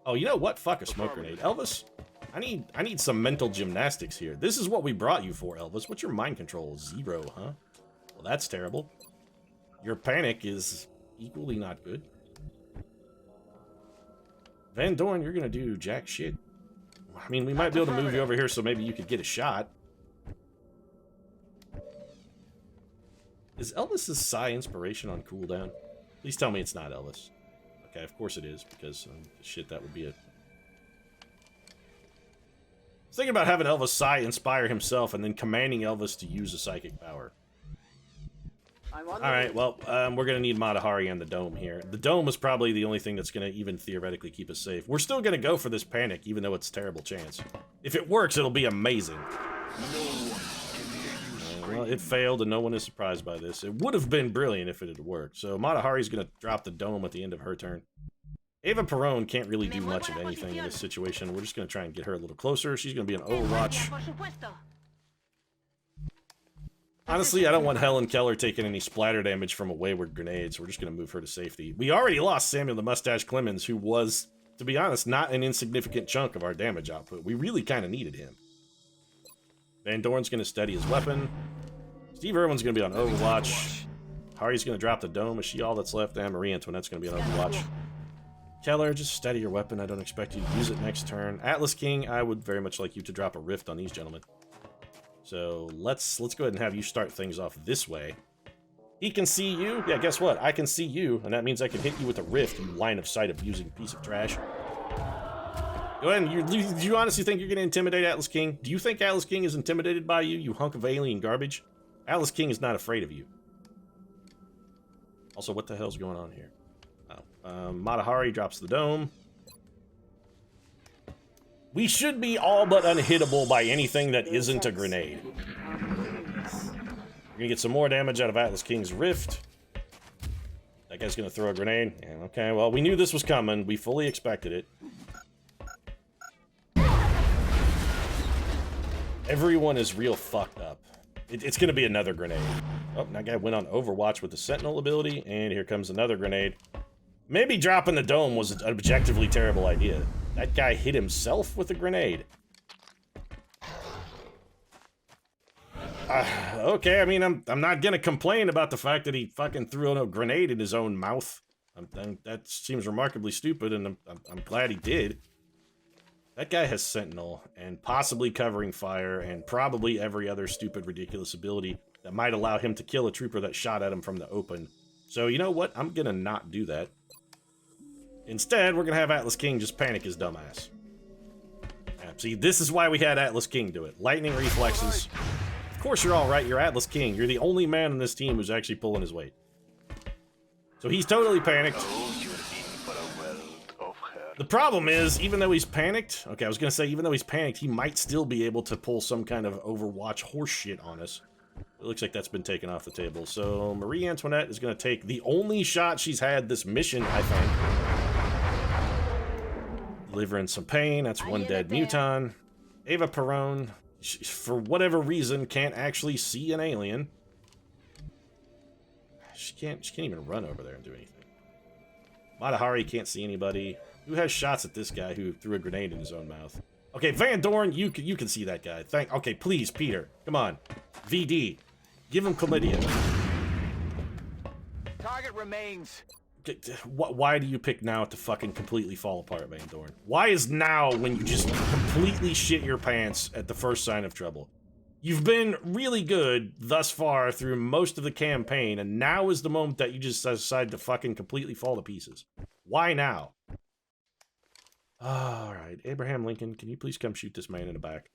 Oh, you know what? Fuck a smoke grenade. Elvis, I need some mental gymnastics here. This is what we brought you for, Elvis. What's your mind control? 0, huh? Well, that's terrible. Your panic is equally not good. Van Dorn, you're gonna do jack shit. I mean, we might be able to move you over here so maybe you could get a shot. Is Elvis's Psi inspiration on cooldown? Please tell me it's not Elvis. Okay, of course it is, because shit, that would be it. I was thinking about having Elvis Psi inspire himself and then commanding Elvis to use a psychic power. Alright, well, we're gonna need Matahari and the dome here. The dome is probably the only thing that's gonna even theoretically keep us safe. We're still gonna go for this panic, even though it's a terrible chance. If it works, it'll be amazing. Well, it failed, and no one is surprised by this. It would have been brilliant if it had worked. So Matahari's gonna drop the dome at the end of her turn. Ava Perone can't really do much of anything in this situation. We're just gonna try and get her a little closer. She's gonna be an Overwatch. Honestly, I don't want Helen Keller taking any splatter damage from a wayward grenade, so we're just going to move her to safety. We already lost Samuel the Mustache Clemens, who was, to be honest, not an insignificant chunk of our damage output. We really kind of needed him. Van Dorn's going to steady his weapon. Steve Irwin's going to be on Overwatch. Hari's going to drop the dome. Is she all that's left? And Marie Antoinette's going to be on Overwatch. Keller, just steady your weapon. I don't expect you to use it next turn. Atlas King, I would very much like you to drop a rift on these gentlemen. So let's go ahead and have you start things off this way. He can see you. Yeah, guess what? I can see you, and that means I can hit you with a rift, you line of sight abusing piece of trash. Go ahead and do you honestly think you're going to intimidate Atlas King? Do you think Atlas King is intimidated by you, you hunk of alien garbage? Atlas King is not afraid of you. Also, what the hell's going on here? Oh, Matahari drops the dome. We should be all but unhittable by anything that isn't a grenade. We're gonna get some more damage out of Atlas King's Rift. That guy's gonna throw a grenade. Yeah, okay, well, we knew this was coming. We fully expected it. Everyone is real fucked up. It's gonna be another grenade. Oh, that guy went on Overwatch with the Sentinel ability, and here comes another grenade. Maybe dropping the dome was an objectively terrible idea. That guy hit himself with a grenade. Okay, I mean, I'm not gonna complain about the fact that he fucking threw a grenade in his own mouth. That seems remarkably stupid, and I'm glad he did. That guy has Sentinel, and possibly covering fire, and probably every other stupid, ridiculous ability that might allow him to kill a trooper that shot at him from the open. So, you know what? I'm gonna not do that. Instead, we're gonna have Atlas King just panic his dumbass. Yeah, see, this is why we had Atlas King do it. Lightning reflexes. Of course you're alright, you're Atlas King. You're the only man on this team who's actually pulling his weight. So he's totally panicked. The problem is, even though he's panicked... Okay, I was gonna say, even though he's panicked, he might still be able to pull some kind of Overwatch horse shit on us. It looks like that's been taken off the table. So Marie Antoinette is gonna take the only shot she's had this mission, I think. Delivering some pain. That's one dead Muton. Ava Perone, for whatever reason, can't actually see an alien. She can't even run over there and do anything. Matahari can't see anybody. Who has shots at this guy who threw a grenade in his own mouth? Okay, Van Dorn, you can see that guy. Okay, please, Peter, come on. VD, give him chlamydia. Target remains. Why do you pick now to fucking completely fall apart, Van Dorn? Why is now when you just completely shit your pants at the first sign of trouble? You've been really good thus far through most of the campaign, and now is the moment that you just decide to fucking completely fall to pieces. Why now? Alright, Abraham Lincoln, can you please come shoot this man in the back?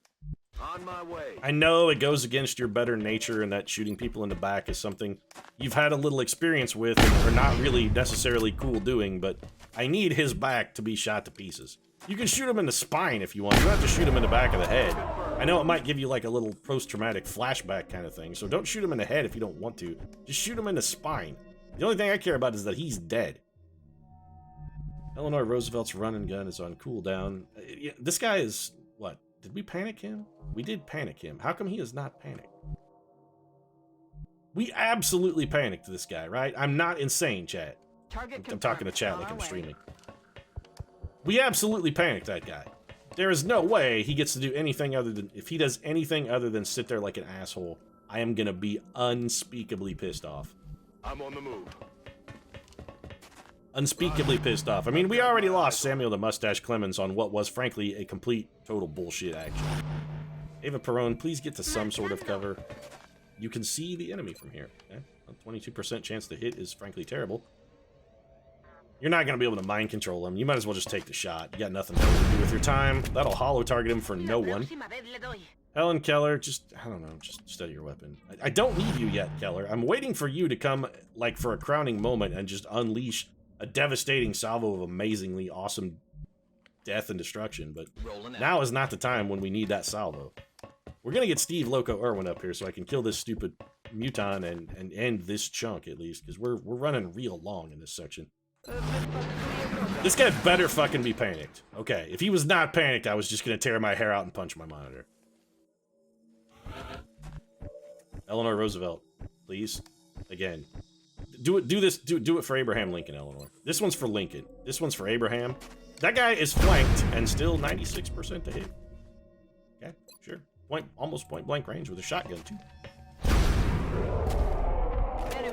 On my way. I know it goes against your better nature and that shooting people in the back is something you've had a little experience with and are not really necessarily cool doing, but I need his back to be shot to pieces. You can shoot him in the spine if you want. You don't have to shoot him in the back of the head. I know it might give you like a little post-traumatic flashback kind of thing, so don't shoot him in the head if you don't want to. Just shoot him in the spine. The only thing I care about is that he's dead. Eleanor Roosevelt's run and gun is on cooldown. This guy is... what? Did we panic him? We did panic him. How come he is not panicked? We absolutely panicked this guy, right? I'm not insane, chat. I'm talking to chat like I'm streaming. We absolutely panicked that guy. There is no way he gets to do anything other than... if he does anything other than sit there like an asshole, I am gonna be unspeakably pissed off. I'm on the move. Unspeakably pissed off. I mean, we already lost Samuel the Mustache Clemens on what was, frankly, a complete, total bullshit action. Ava Perone, please get to some sort of cover. You can see the enemy from here. Okay? A 22% chance to hit is, frankly, terrible. You're not going to be able to mind control him. You might as well just take the shot. You got nothing else to do with your time. That'll hollow target him for no one. Helen Keller, just, I don't know, just study your weapon. I don't need you yet, Keller. I'm waiting for you to come, like, for a crowning moment and just unleash a devastating salvo of amazingly awesome death and destruction, but now is not the time when we need that salvo. We're gonna get Steve Loco Irwin up here so I can kill this stupid Muton and end this chunk at least, because we're running real long in this section. This guy better fucking be panicked. Okay, if he was not panicked, I was just gonna tear my hair out and punch my monitor. Eleanor Roosevelt, please. Again. Do it for Abraham Lincoln, Eleanor. This one's for Lincoln. This one's for Abraham. That guy is flanked and still 96% to hit. Okay, sure. Almost point blank range with a shotgun too.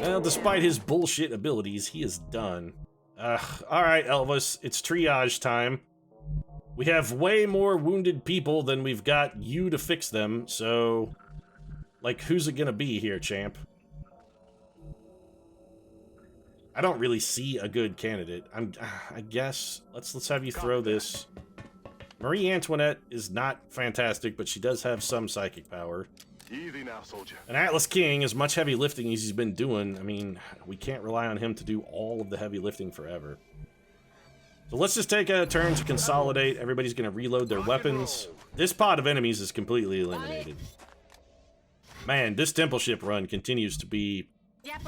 Well, despite his bullshit abilities, he is done. Alright, Elvis, it's triage time. We have way more wounded people than we've got you to fix them, so... like, who's it gonna be here, champ? I don't really see a good candidate. I guess let's have you throw this. Marie Antoinette is not fantastic, but she does have some psychic power. Easy now, soldier. And Atlas King, as much heavy lifting as he's been doing, I mean, we can't rely on him to do all of the heavy lifting forever. So let's just take a turn to consolidate. Everybody's gonna reload their weapons. This pod of enemies is completely eliminated. Man, this temple ship run continues to be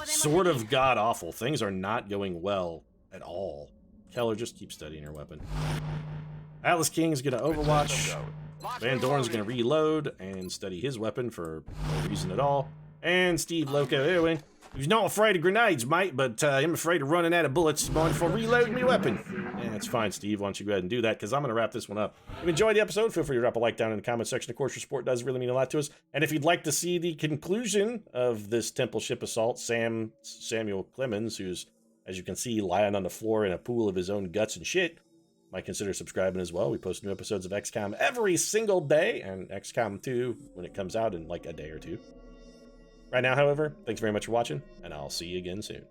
sort of god-awful. Things are not going well at all. Keller, just keep studying your weapon. Atlas King's gonna overwatch. Van Dorn's gonna reload and study his weapon for no reason at all. And Steve Loco Irwin, he's not afraid of grenades, mate, but I'm afraid of running out of bullets before reloading my weapon. Yeah, it's fine, Steve. Why don't you go ahead and do that, because I'm going to wrap this one up. If you enjoyed the episode, feel free to drop a like down in the comment section. Of course, your support does really mean a lot to us. And if you'd like to see the conclusion of this temple ship assault, Samuel Clemens, who's, as you can see, lying on the floor in a pool of his own guts and shit, might consider subscribing as well. We post new episodes of XCOM every single day, and XCOM 2 when it comes out in like a day or two. Right now, however, thanks very much for watching, and I'll see you again soon.